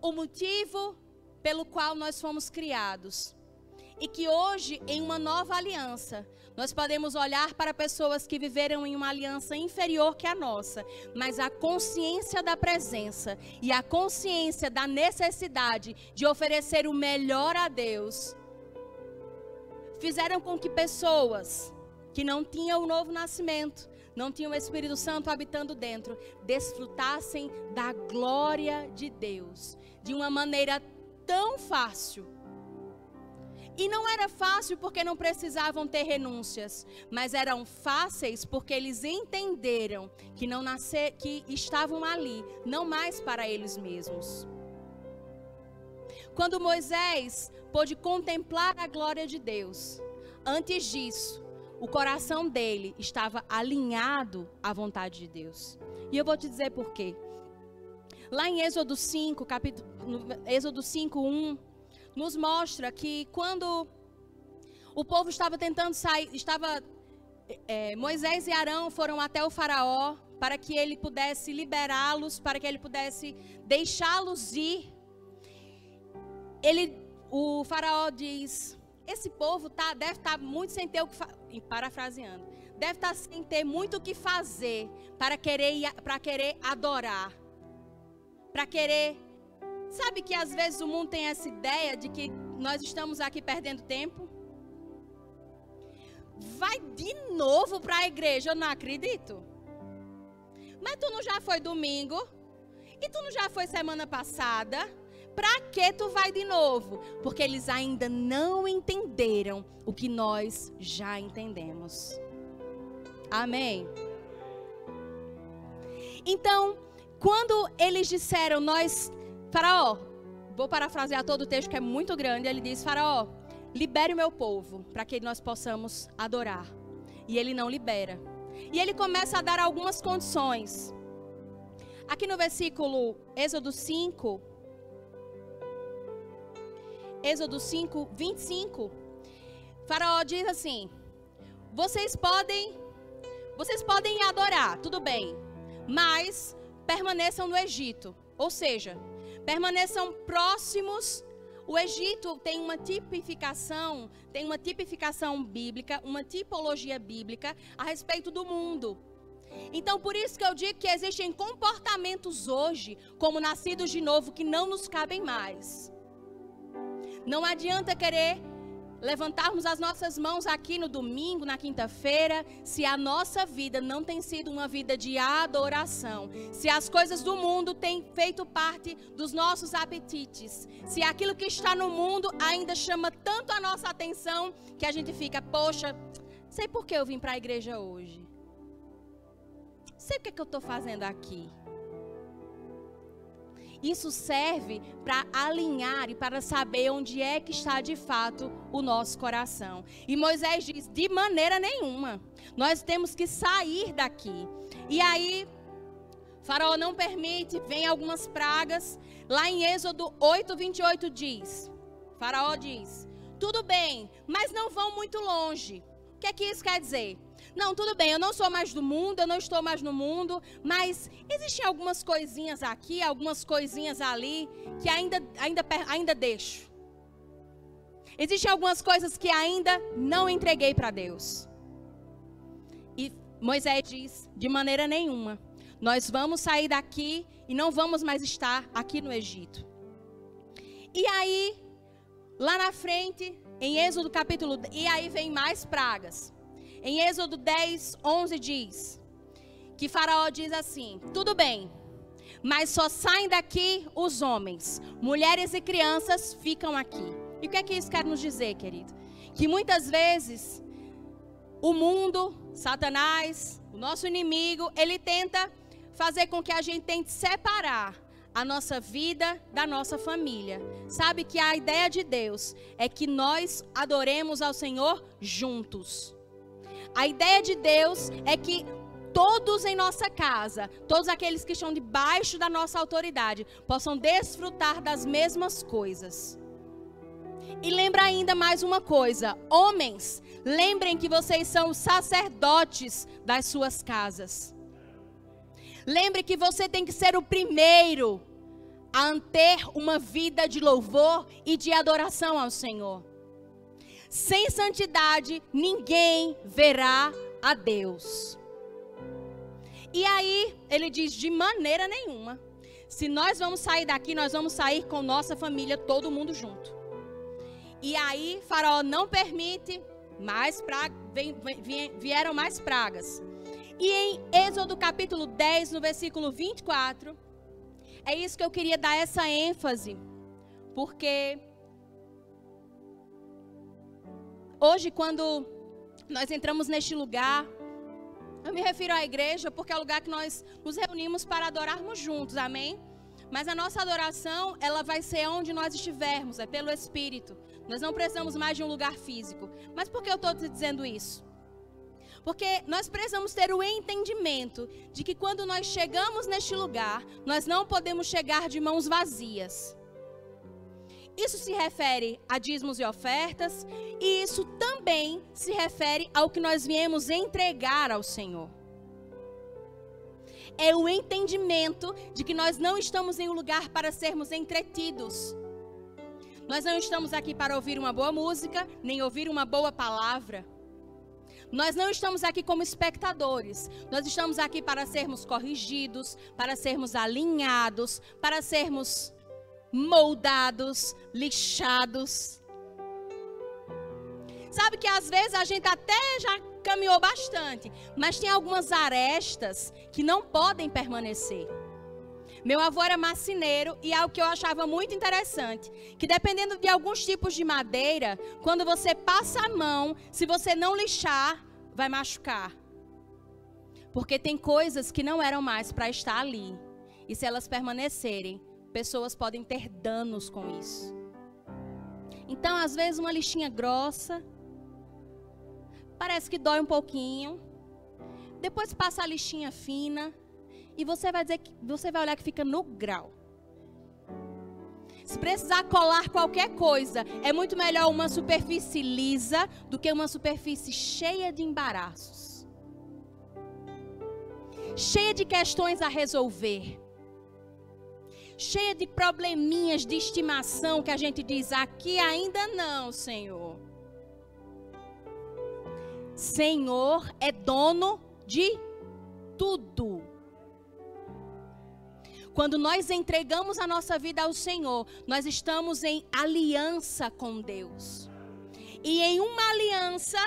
o motivo pelo qual nós fomos criados. E que hoje, em uma nova aliança, nós podemos olhar para pessoas que viveram em uma aliança inferior que a nossa, mas a consciência da presença e a consciência da necessidade de oferecer o melhor a Deus, fizeram com que pessoas que não tinham o novo nascimento, não tinham o Espírito Santo habitando dentro, desfrutassem da glória de Deus, de uma maneira tão fácil. E não era fácil porque não precisavam ter renúncias, mas eram fáceis porque eles entenderam que estavam ali, não mais para eles mesmos. Quando Moisés pôde contemplar a glória de Deus, antes disso, o coração dele estava alinhado à vontade de Deus. E eu vou te dizer por quê. Lá em Êxodo 5, Êxodo 5:1, nos mostra que quando o povo estava tentando sair, Moisés e Arão foram até o faraó para que ele pudesse liberá-los, para que ele pudesse deixá-los ir. O faraó diz: esse povo deve estar muito sem ter o que fazer, parafraseando, deve estar sem ter muito o que fazer para querer adorar, para querer. Sabe que às vezes o mundo tem essa ideia de que nós estamos aqui perdendo tempo? Vai de novo para a igreja, eu não acredito. Mas tu não já foi domingo? E tu não já foi semana passada? Para que tu vai de novo? Porque eles ainda não entenderam o que nós já entendemos. Amém? Então, quando eles disseram, Faraó, vou parafrasear todo o texto que é muito grande, ele diz: Faraó, libere o meu povo para que nós possamos adorar. E ele não libera. E ele começa a dar algumas condições. Aqui no versículo Êxodo 5, 25, Faraó diz assim: vocês podem adorar, tudo bem, mas permaneçam no Egito. Ou seja, permaneçam próximos. O Egito tem uma tipificação bíblica, uma tipologia bíblica a respeito do mundo. Então, por isso que eu digo que existem comportamentos hoje, como nascidos de novo, que não nos cabem mais. Não adianta querer levantarmos as nossas mãos aqui no domingo, na quinta-feira, se a nossa vida não tem sido uma vida de adoração, se as coisas do mundo têm feito parte dos nossos apetites, se aquilo que está no mundo ainda chama tanto a nossa atenção que a gente fica: poxa, sei por que eu vim para a igreja hoje, sei o que eu estou fazendo aqui. Isso serve para alinhar e para saber onde é que está de fato o nosso coração. E Moisés diz: de maneira nenhuma, nós temos que sair daqui. E aí, Faraó não permite, vem algumas pragas. Lá em Êxodo 8:28 diz, Faraó diz, tudo bem, mas não vão muito longe. O que é que isso quer dizer? Não, tudo bem, eu não sou mais do mundo, eu não estou mais no mundo, mas existem algumas coisinhas aqui, algumas coisinhas ali, que ainda deixo. Existem algumas coisas que ainda não entreguei para Deus. E Moisés diz, de maneira nenhuma, nós vamos sair daqui e não vamos mais estar aqui no Egito. E aí, lá na frente, em Êxodo capítulo, e aí vem mais pragas. Em Êxodo 10:11 diz, que Faraó diz assim, tudo bem, mas só saem daqui os homens, mulheres e crianças ficam aqui. E o que é que isso quer nos dizer, querido? Que muitas vezes, o mundo, Satanás, o nosso inimigo, ele tenta fazer com que a gente tente separar a nossa vida da nossa família. Sabe que a ideia de Deus é que nós adoremos ao Senhor juntos. A ideia de Deus é que todos em nossa casa, todos aqueles que estão debaixo da nossa autoridade, possam desfrutar das mesmas coisas. E lembra ainda mais uma coisa, homens, lembrem que vocês são os sacerdotes das suas casas. Lembre que você tem que ser o primeiro a ter uma vida de louvor e de adoração ao Senhor. Sem santidade, ninguém verá a Deus. E aí, ele diz, de maneira nenhuma. Se nós vamos sair daqui, nós vamos sair com nossa família, todo mundo junto. E aí, Faraó não permite, vieram mais pragas. E em Êxodo capítulo 10, no versículo 24, é isso que eu queria dar essa ênfase. Porque hoje, quando nós entramos neste lugar, eu me refiro à igreja porque é o lugar que nós nos reunimos para adorarmos juntos, amém? Mas a nossa adoração, ela vai ser onde nós estivermos, é pelo Espírito. Nós não precisamos mais de um lugar físico. Mas por que eu estou te dizendo isso? Porque nós precisamos ter o entendimento de que quando nós chegamos neste lugar, nós não podemos chegar de mãos vazias. Isso se refere a dízimos e ofertas, e isso também se refere ao que nós viemos entregar ao Senhor. É o entendimento de que nós não estamos em um lugar para sermos entretidos. Nós não estamos aqui para ouvir uma boa música, nem ouvir uma boa palavra. Nós não estamos aqui como espectadores. Nós estamos aqui para sermos corrigidos, para sermos alinhados, para sermos moldados, lixados. Sabe que às vezes a gente até já caminhou bastante, mas tem algumas arestas que não podem permanecer. Meu avô era marceneiro e algo que eu achava muito interessante, que dependendo de alguns tipos de madeira, quando você passa a mão, se você não lixar, vai machucar. Porque tem coisas que não eram mais para estar ali. E se elas permanecerem, pessoas podem ter danos com isso. Então, às vezes, uma lixinha grossa, parece que dói um pouquinho. Depois passa a lixinha fina. E você vai olhar que fica no grau. Se precisar colar qualquer coisa, é muito melhor uma superfície lisa do que uma superfície cheia de embaraços. Cheia de questões a resolver. Cheia de probleminhas de estimação que a gente diz, aqui ainda não, Senhor. Senhor é dono de tudo. Quando nós entregamos a nossa vida ao Senhor, nós estamos em aliança com Deus. E em uma aliança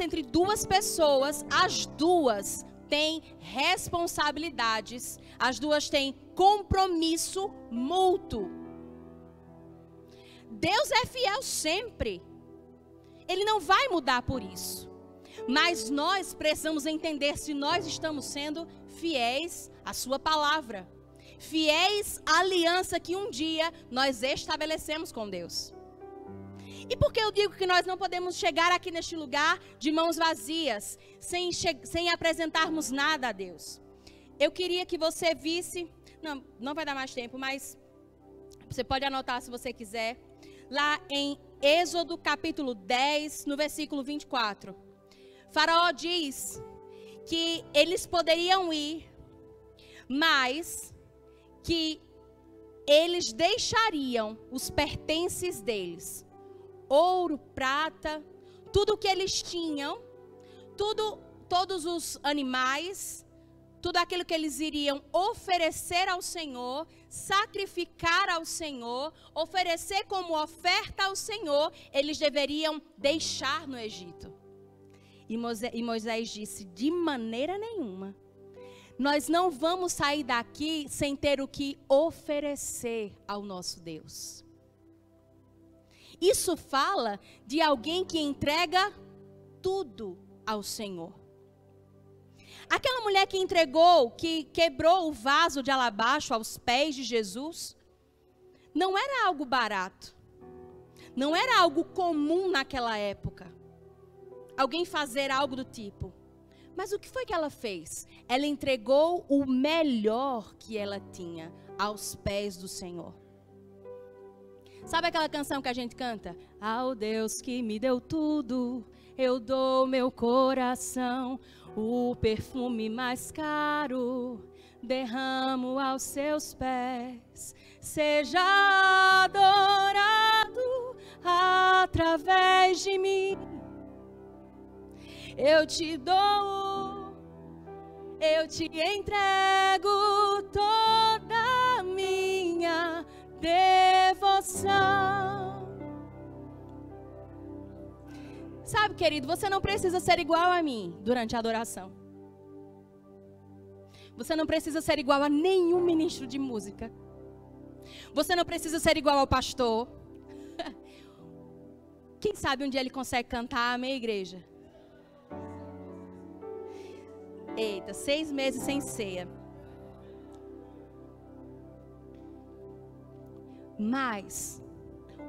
entre duas pessoas, as duas têm responsabilidades, as duas têm compromisso mútuo. Deus é fiel sempre. Ele não vai mudar por isso. Mas nós precisamos entender se nós estamos sendo fiéis à sua palavra. Fiéis à aliança que um dia nós estabelecemos com Deus. E por que eu digo que nós não podemos chegar aqui neste lugar de mãos vazias, sem apresentarmos nada a Deus? Eu queria que você visse Não vai dar mais tempo, mas você pode anotar se você quiser. Lá em Êxodo capítulo 10, no versículo 24. Faraó diz que eles poderiam ir, mas que eles deixariam os pertences deles. Ouro, prata, tudo que eles tinham, todos os animais, tudo aquilo que eles iriam oferecer ao Senhor, sacrificar ao Senhor, oferecer como oferta ao Senhor, eles deveriam deixar no Egito. E Moisés disse: de maneira nenhuma, nós não vamos sair daqui sem ter o que oferecer ao nosso Deus. Isso fala de alguém que entrega tudo ao Senhor. Aquela mulher que entregou, que quebrou o vaso de alabastro aos pés de Jesus, não era algo barato. Não era algo comum naquela época. Alguém fazer algo do tipo. Mas o que foi que ela fez? Ela entregou o melhor que ela tinha aos pés do Senhor. Sabe aquela canção que a gente canta? Ao Deus que me deu tudo, eu dou meu coração. O perfume mais caro derramo aos seus pés. Seja adorado através de mim. Eu te dou, eu te entrego toda a minha devoção. Sabe, querido, você não precisa ser igual a mim durante a adoração. Você não precisa ser igual a nenhum ministro de música. Você não precisa ser igual ao pastor. Quem sabe um dia ele consegue cantar Amém, igreja? Eita, 6 meses sem ceia. Mas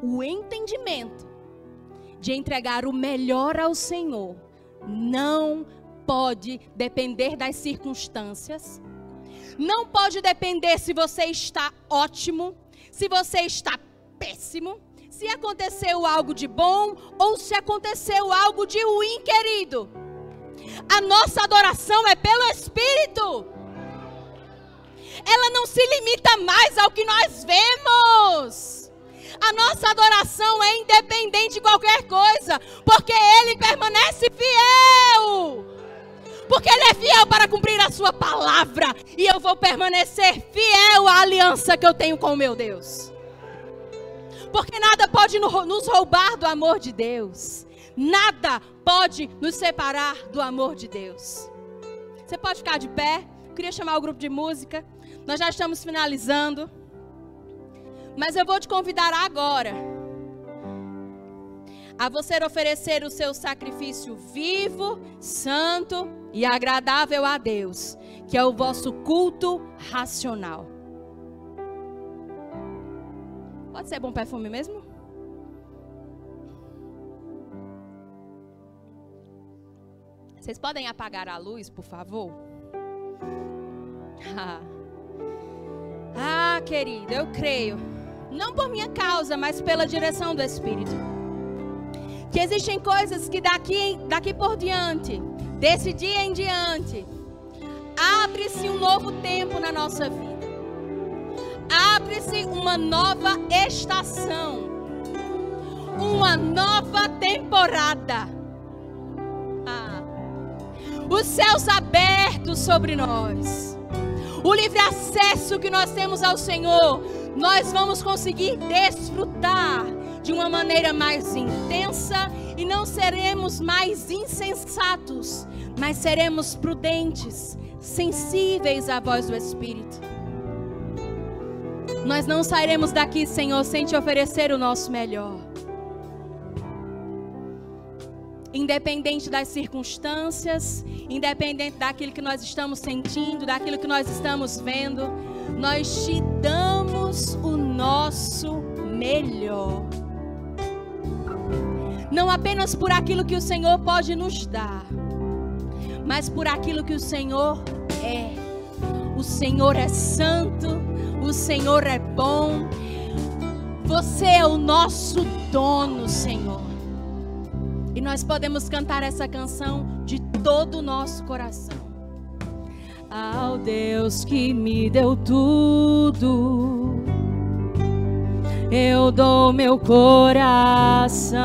o entendimento de entregar o melhor ao Senhor não pode depender das circunstâncias. Não pode depender se você está ótimo, se você está péssimo, se aconteceu algo de bom ou se aconteceu algo de ruim, querido. A nossa adoração é pelo Espírito. Ela não se limita mais ao que nós vemos. A nossa adoração é independente de qualquer coisa, porque Ele permanece fiel. Porque Ele é fiel para cumprir a sua palavra. E eu vou permanecer fiel à aliança que eu tenho com o meu Deus. Porque nada pode nos roubar do amor de Deus. Nada pode nos separar do amor de Deus. Você pode ficar de pé. Eu queria chamar o grupo de música. Nós já estamos finalizando. Mas eu vou te convidar agora a você oferecer o seu sacrifício vivo, santo e agradável a Deus, que é o vosso culto racional. Pode ser bom perfume mesmo? Vocês podem apagar a luz, por favor? Querido, eu creio, não por minha causa, mas pela direção do Espírito, que existem coisas que daqui por diante, desse dia em diante, abre-se um novo tempo na nossa vida. Abre-se uma nova estação, uma nova temporada. Os céus abertos sobre nós, o livre acesso que nós temos ao Senhor, nós vamos conseguir desfrutar de uma maneira mais intensa e não seremos mais insensatos, mas seremos prudentes, sensíveis à voz do Espírito. Nós não sairemos daqui, Senhor, sem te oferecer o nosso melhor. Independente das circunstâncias, independente daquilo que nós estamos sentindo, daquilo que nós estamos vendo, nós te damos o nosso melhor. Não apenas por aquilo que o Senhor pode nos dar, mas por aquilo que o Senhor é. O Senhor é santo, o Senhor é bom. Você é o nosso dono, Senhor. E nós podemos cantar essa canção de todo o nosso coração. Ao Deus que me deu tudo, eu dou meu coração.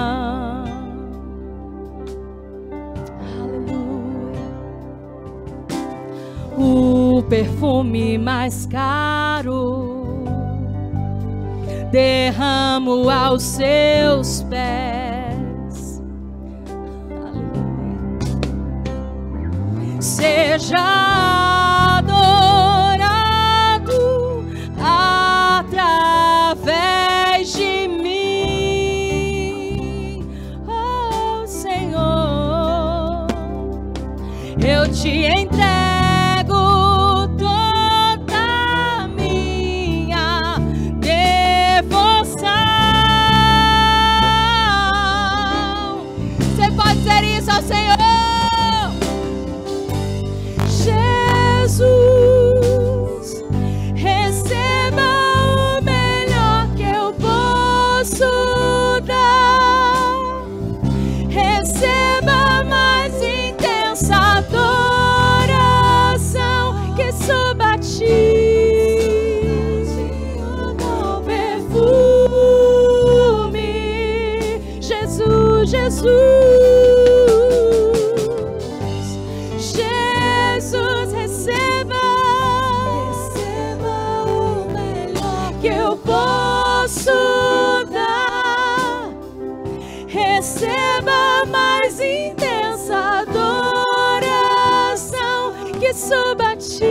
Aleluia. O perfume mais caro derramo aos seus pés. Aleluia. Seja adorado através de mim, oh Senhor. Eu te entrego toda a minha devoção. Você pode dizer isso ao Senhor? Jesus, receba o melhor que eu posso dar. Receba a mais intensa adoração que suba a ti. O perfume, Jesus, Jesus. Jesus, receba o melhor que eu posso dar. Receba a mais intensa adoração que suba a ti.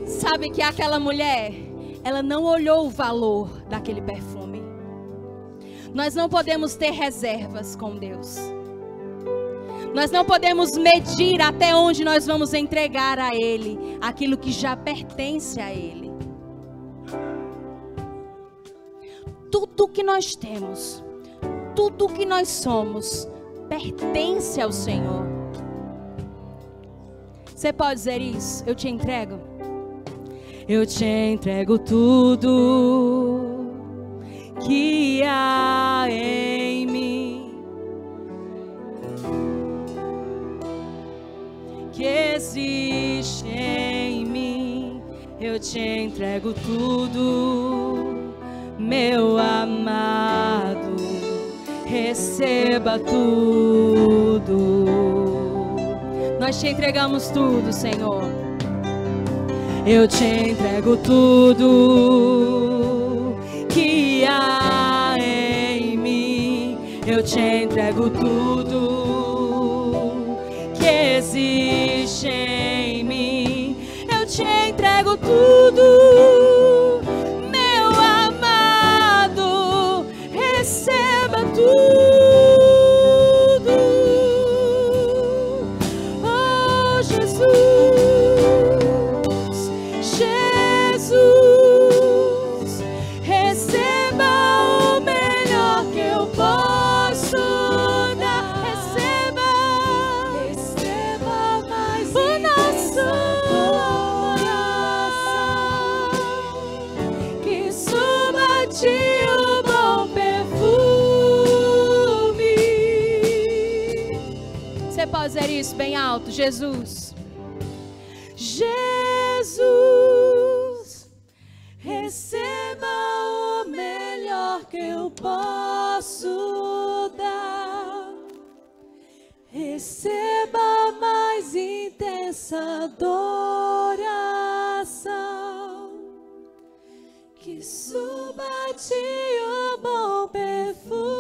Sabe que aquela mulher, ela não olhou o valor daquele perfume. Nós não podemos ter reservas com Deus. Nós não podemos medir até onde nós vamos entregar a Ele aquilo que já pertence a Ele. Tudo que nós temos, tudo que nós somos, pertence ao Senhor. Você pode dizer isso? Eu te entrego. Eu te entrego tudo que há em mim, que existe em mim. Eu te entrego tudo, meu amado. Receba tudo. Nós te entregamos tudo, Senhor. Eu te entrego tudo que há em mim. Eu te entrego tudo que existe em mim. Eu te entrego tudo, meu amado. Receba tudo. Oh, Jesus. Fazer isso bem alto. Jesus, Jesus, receba o melhor que eu posso dar. Receba a mais intensa adoração que suba a ti o bom perfume.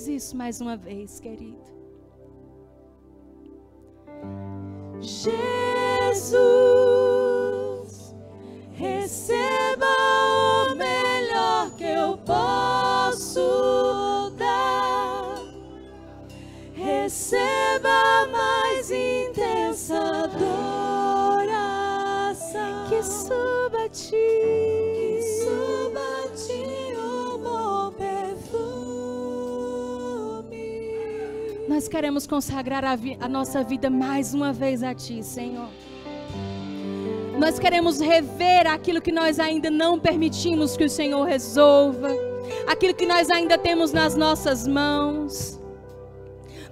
Isso mais uma vez, querido. Jesus, receba o melhor que eu posso dar. Receba a mais intensa adoração que suba a ti. Que suba a ti o bom perfume. Nós queremos consagrar a nossa vida mais uma vez a Ti, Senhor. Nós queremos rever aquilo que nós ainda não permitimos que o Senhor resolva, aquilo que nós ainda temos nas nossas mãos.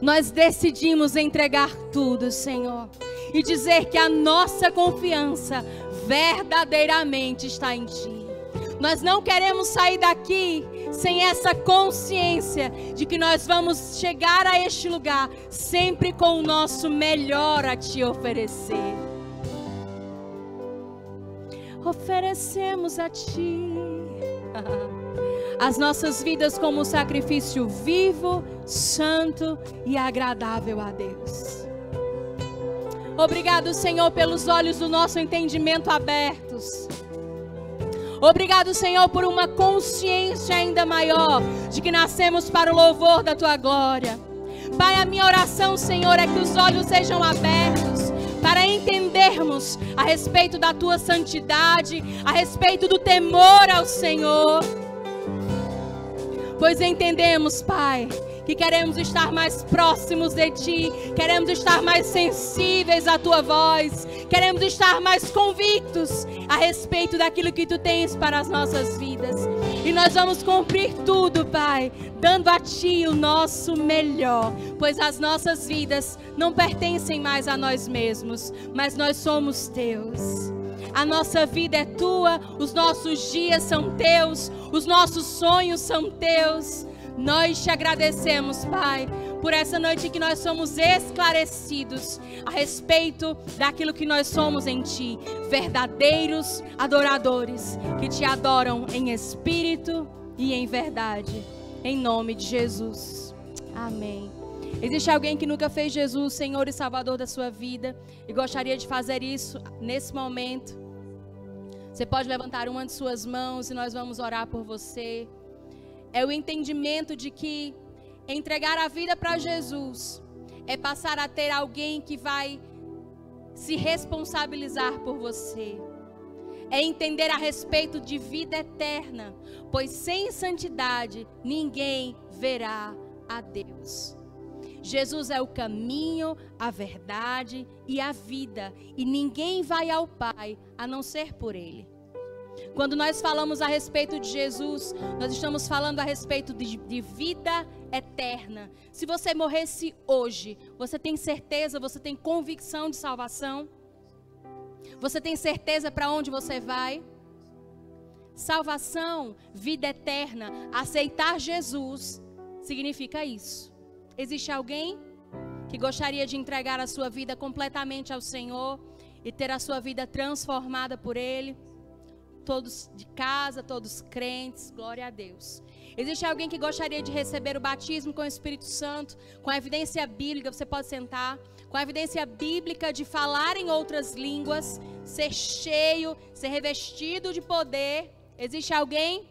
Nós decidimos entregar tudo, Senhor, e dizer que a nossa confiança verdadeiramente está em Ti. Nós não queremos sair daqui sem essa consciência de que nós vamos chegar a este lugar sempre com o nosso melhor a Te oferecer. Oferecemos a Ti as nossas vidas como um sacrifício vivo, santo e agradável a Deus. Obrigado, Senhor, pelos olhos do nosso entendimento abertos. Obrigado, Senhor, por uma consciência ainda maior de que nascemos para o louvor da Tua glória. Pai, a minha oração, Senhor, é que os olhos sejam abertos para entendermos a respeito da Tua santidade, a respeito do temor ao Senhor. Pois entendemos, Pai, que queremos estar mais próximos de Ti, queremos estar mais sensíveis à Tua voz, queremos estar mais convictos a respeito daquilo que Tu tens para as nossas vidas. E nós vamos cumprir tudo, Pai, dando a Ti o nosso melhor, pois as nossas vidas não pertencem mais a nós mesmos, mas nós somos Teus. A nossa vida é Tua, os nossos dias são Teus, os nossos sonhos são Teus. Nós Te agradecemos, Pai, por essa noite que nós somos esclarecidos a respeito daquilo que nós somos em Ti, verdadeiros adoradores que Te adoram em espírito e em verdade, em nome de Jesus. Amém. Existe alguém que nunca fez Jesus Senhor e Salvador da sua vida e gostaria de fazer isso nesse momento? Você pode levantar uma de suas mãos e nós vamos orar por você. É o entendimento de que entregar a vida para Jesus é passar a ter alguém que vai se responsabilizar por você. É entender a respeito de vida eterna, pois sem santidade ninguém verá a Deus. Jesus é o caminho, a verdade e a vida, e ninguém vai ao Pai a não ser por Ele. Quando nós falamos a respeito de Jesus, nós estamos falando a respeito de vida eterna. Se você morresse hoje, você tem certeza, você tem convicção de salvação? Você tem certeza para onde você vai? Salvação, vida eterna, aceitar Jesus, significa isso. Existe alguém que gostaria de entregar a sua vida completamente ao Senhor e ter a sua vida transformada por Ele? Todos de casa, todos crentes, glória a Deus. Existe alguém que gostaria de receber o batismo com o Espírito Santo, com a evidência bíblica, você pode sentar, com a evidência bíblica de falar em outras línguas, ser cheio, ser revestido de poder? Existe alguém?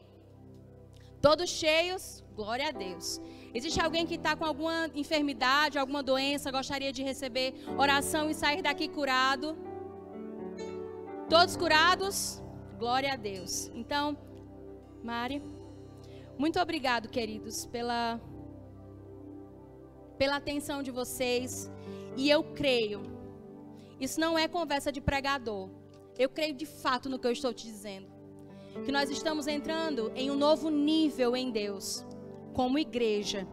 Todos cheios? Glória a Deus. Existe alguém que está com alguma enfermidade, alguma doença, gostaria de receber oração e sair daqui curado? Todos curados? Glória a Deus. Então, Mari, muito obrigado, queridos, pela atenção de vocês. E eu creio, isso não é conversa de pregador. Eu creio de fato no que eu estou te dizendo. Que nós estamos entrando em um novo nível em Deus, como igreja.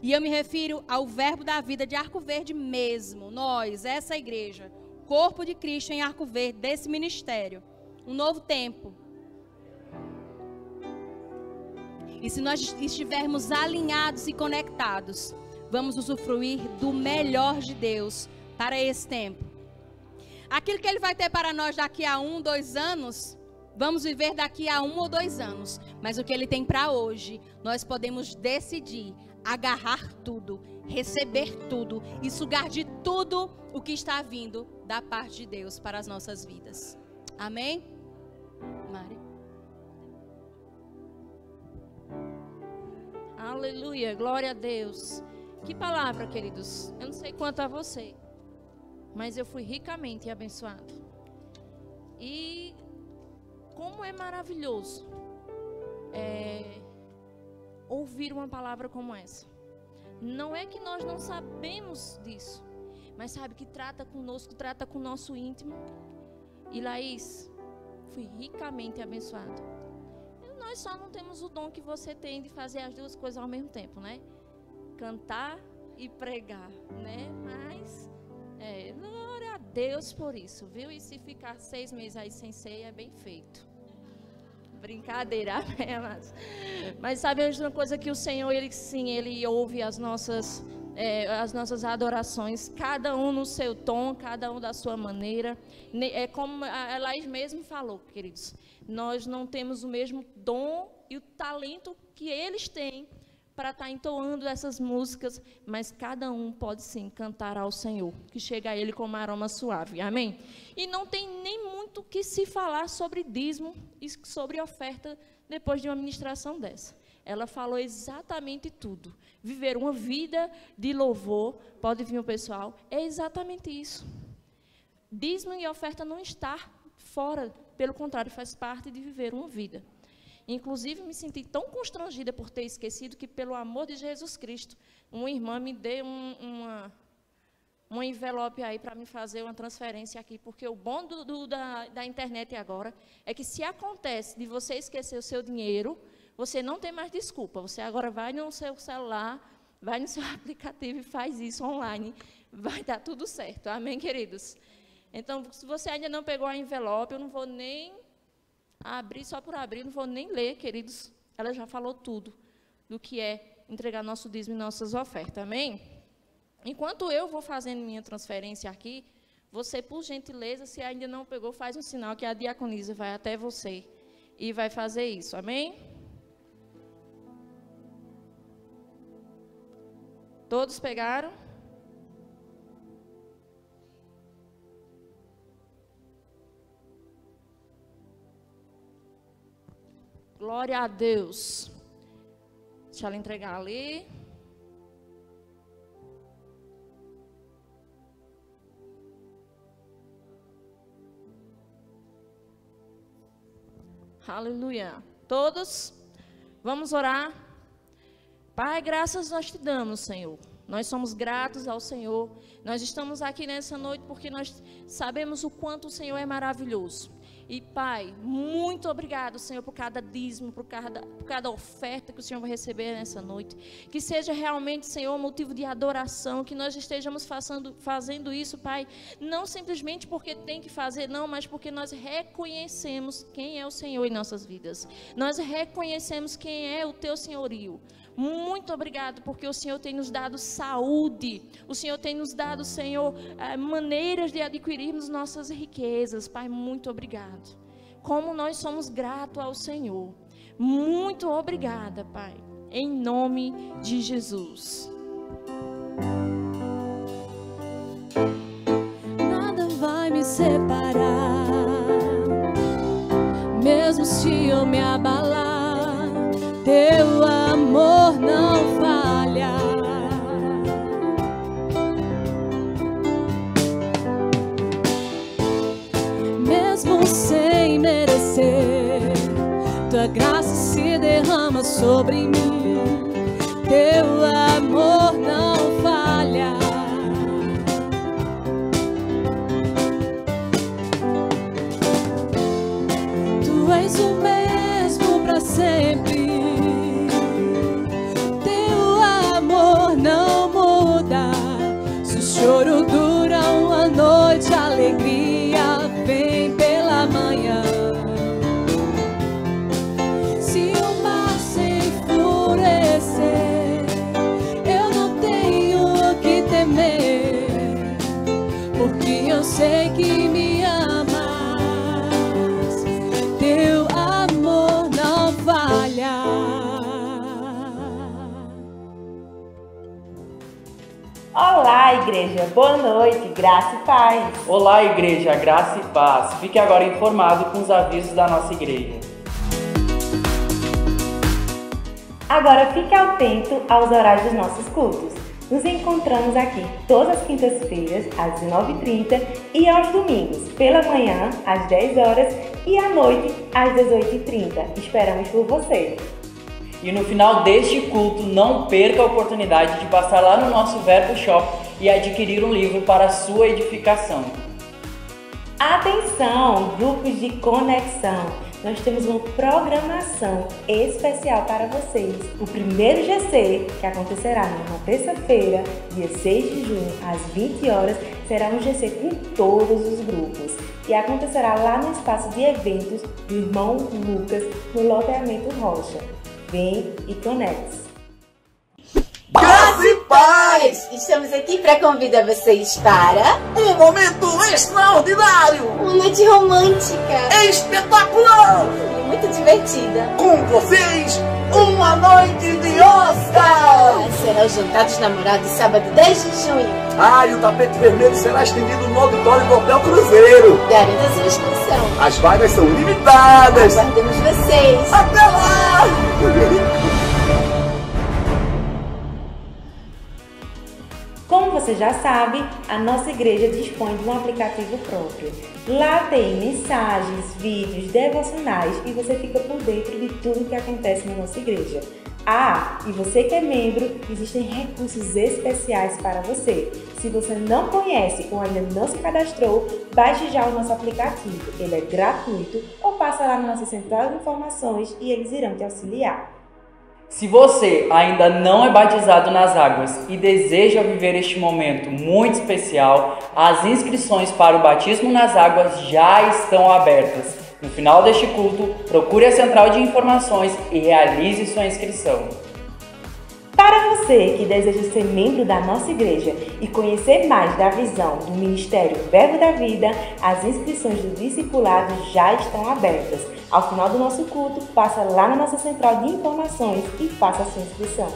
E eu me refiro ao Verbo da Vida de Arco Verde mesmo. Nós, essa igreja, corpo de Cristo em Arco Verde, desse ministério. Um novo tempo. E se nós estivermos alinhados e conectados, vamos usufruir do melhor de Deus para esse tempo. Aquilo que Ele vai ter para nós daqui a 1, 2 anos, vamos viver daqui a 1 ou 2 anos. Mas o que Ele tem para hoje, nós podemos decidir agarrar tudo, receber tudo e sugar de tudo o que está vindo da parte de Deus para as nossas vidas. Amém? Mari. Aleluia, glória a Deus. Que palavra, queridos. Eu não sei quanto a você, mas eu fui ricamente abençoado. E como é maravilhoso ouvir uma palavra como essa. Não é que nós não sabemos disso, mas sabe que trata conosco, trata com o nosso íntimo. E Laís, fui ricamente abençoado. Nós só não temos o dom que você tem de fazer as duas coisas ao mesmo tempo, né? Cantar e pregar, né? Mas, glória a Deus por isso, viu? E se ficar 6 meses aí sem ceia, é bem feito. Brincadeira, mas sabe uma coisa que o Senhor, Ele ouve as nossas adorações, cada um no seu tom, cada um da sua maneira. É como a Laís mesmo falou, queridos, nós não temos o mesmo dom e o talento que eles têm para estar entoando essas músicas, mas cada um pode sim cantar ao Senhor, que chega a Ele como aroma suave, amém? E não tem nem muito o que se falar sobre dízimo e sobre oferta depois de uma ministração dessa. Ela falou exatamente tudo. Viver uma vida de louvor, pode vir o pessoal, é exatamente isso. Dízimo e oferta não está fora, pelo contrário, faz parte de viver uma vida. Inclusive, me senti tão constrangida por ter esquecido que, pelo amor de Jesus Cristo, uma irmã me deu um envelope aí para me fazer uma transferência aqui, porque o bom da internet agora é que se acontece de você esquecer o seu dinheiro, você não tem mais desculpa. Você agora vai no seu celular, vai no seu aplicativo e faz isso online. Vai dar tudo certo. Amém, queridos? Então, se você ainda não pegou a envelope, eu não vou nem abrir, só por abrir, não vou nem ler, queridos. Ela já falou tudo do que é entregar nosso dízimo e nossas ofertas. Amém? Enquanto eu vou fazendo minha transferência aqui, você, por gentileza, se ainda não pegou, faz um sinal que a diaconisa vai até você e vai fazer isso. Amém? Todos pegaram? Glória a Deus. Deixa ela entregar ali. Aleluia. Todos, vamos orar. Pai, graças nós te damos, Senhor. Nós somos gratos ao Senhor. Nós estamos aqui nessa noite porque nós sabemos o quanto o Senhor é maravilhoso. E, Pai, muito obrigado, Senhor, por cada dízimo, por cada oferta que o Senhor vai receber nessa noite. Que seja realmente, Senhor, motivo de adoração, que nós estejamos fazendo isso, Pai, não simplesmente porque tem que fazer, não, mas porque nós reconhecemos quem é o Senhor em nossas vidas. Nós reconhecemos quem é o Teu senhorio. Muito obrigado, porque o Senhor tem nos dado saúde, o Senhor tem nos dado, Senhor, maneiras de adquirirmos nossas riquezas. Pai, muito obrigado. Como nós somos gratos ao Senhor. Muito obrigada, Pai, em nome de Jesus. Nada vai me separar, mesmo se eu me abalar. Teu amor não falha. Mesmo sem merecer, tua graça se derrama sobre mim. Teu amor não falha. Tu és o mesmo para sempre. Não muda. Se o choro dura uma noite, a alegria vem pela manhã. Se o mar se enfurecer, eu não tenho o que temer, porque eu sei que me amas. Teu amor não falha. Olá, igreja, boa noite, graça e paz. Olá, igreja, graça e paz. Fique agora informado com os avisos da nossa igreja. Agora fique atento aos horários dos nossos cultos. Nos encontramos aqui todas as quintas-feiras, às 19h30 e aos domingos, pela manhã, às 10 horas e à noite, às 18h30. Esperamos por você. E no final deste culto, não perca a oportunidade de passar lá no nosso Verbo Shop e adquirir um livro para a sua edificação. Atenção, grupos de conexão! Nós temos uma programação especial para vocês. O primeiro GC, que acontecerá numa terça-feira, dia 6 de junho, às 20 horas, será um GC com todos os grupos. E acontecerá lá no espaço de eventos do irmão Lucas, no loteamento Rocha. Vem e conecte-se. Graça e paz! Estamos aqui para convidar vocês para Um momento extraordinário! uma noite romântica Espetacular! e muito divertida. Com vocês, uma noite de Oscar! Será o Jantar dos Namorados, sábado 10 de junho. E o tapete vermelho será estendido no auditório do Hotel Cruzeiro. Garanta sua inscrição. As vagas são limitadas. Aguardamos vocês. Até lá! Como você já sabe, a nossa igreja dispõe de um aplicativo próprio. Lá tem mensagens, vídeos, devocionais e você fica por dentro de tudo que acontece na nossa igreja. E você que é membro, existem recursos especiais para você. Se você não conhece ou ainda não se cadastrou, baixe já o nosso aplicativo. Ele é gratuito ou passa lá na nossa central de informações e eles irão te auxiliar. Se você ainda não é batizado nas águas e deseja viver este momento muito especial, as inscrições para o batismo nas águas já estão abertas. No final deste culto, procure a central de informações e realize sua inscrição. Para você que deseja ser membro da nossa igreja e conhecer mais da visão do Ministério Verbo da Vida, as inscrições do discipulado já estão abertas. Ao final do nosso culto, passa lá na nossa central de informações e faça a sua inscrição.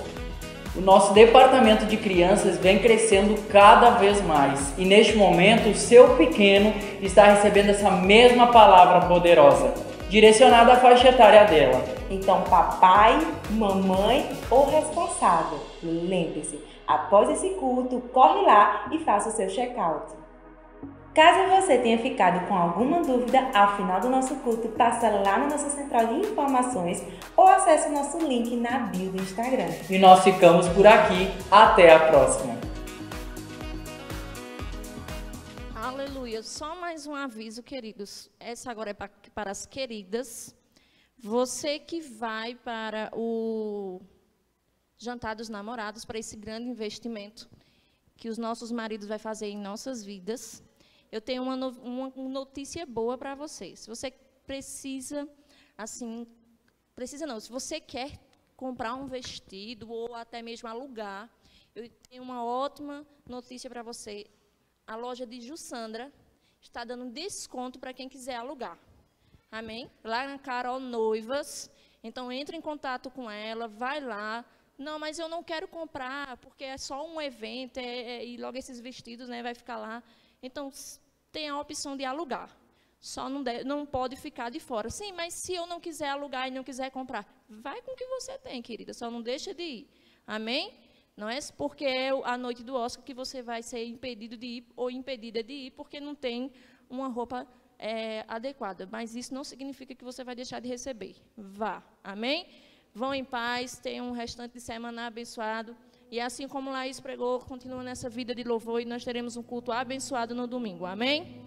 O nosso departamento de crianças vem crescendo cada vez mais e neste momento o seu pequeno está recebendo essa mesma palavra poderosa, direcionada à faixa etária dela. Então, papai, mamãe ou responsável, lembre-se, após esse culto, corre lá e faça o seu check-out. Caso você tenha ficado com alguma dúvida, ao final do nosso culto, passa lá na nossa central de informações ou acesse o nosso link na bio do Instagram. E nós ficamos por aqui. Até a próxima. Aleluia. Só mais um aviso, queridos. Essa agora é para as queridas. Você que vai para o Jantar dos Namorados, para esse grande investimento que os nossos maridos vão fazer em nossas vidas, eu tenho uma notícia boa para vocês. Se você precisa, se você quer comprar um vestido ou até mesmo alugar, eu tenho uma ótima notícia para você. A loja de Jussandra está dando desconto para quem quiser alugar. Amém? Lá na Carol Noivas. Então, entre em contato com ela, vai lá. Não, mas eu não quero comprar, porque é só um evento, e logo esses vestidos, né, vai ficar lá. Então, tem a opção de alugar. Só não pode ficar de fora. Sim, mas se eu não quiser alugar e não quiser comprar, vai com o que você tem, querida. Só não deixa de ir. Amém? Não é porque é a noite do Oscar que você vai ser impedido de ir ou impedida de ir porque não tem uma roupa adequada. Mas isso não significa que você vai deixar de receber. Vá. Amém? Vão em paz, tenham um restante de semana abençoado. E assim como Laís pregou, continua nessa vida de louvor e nós teremos um culto abençoado no domingo. Amém?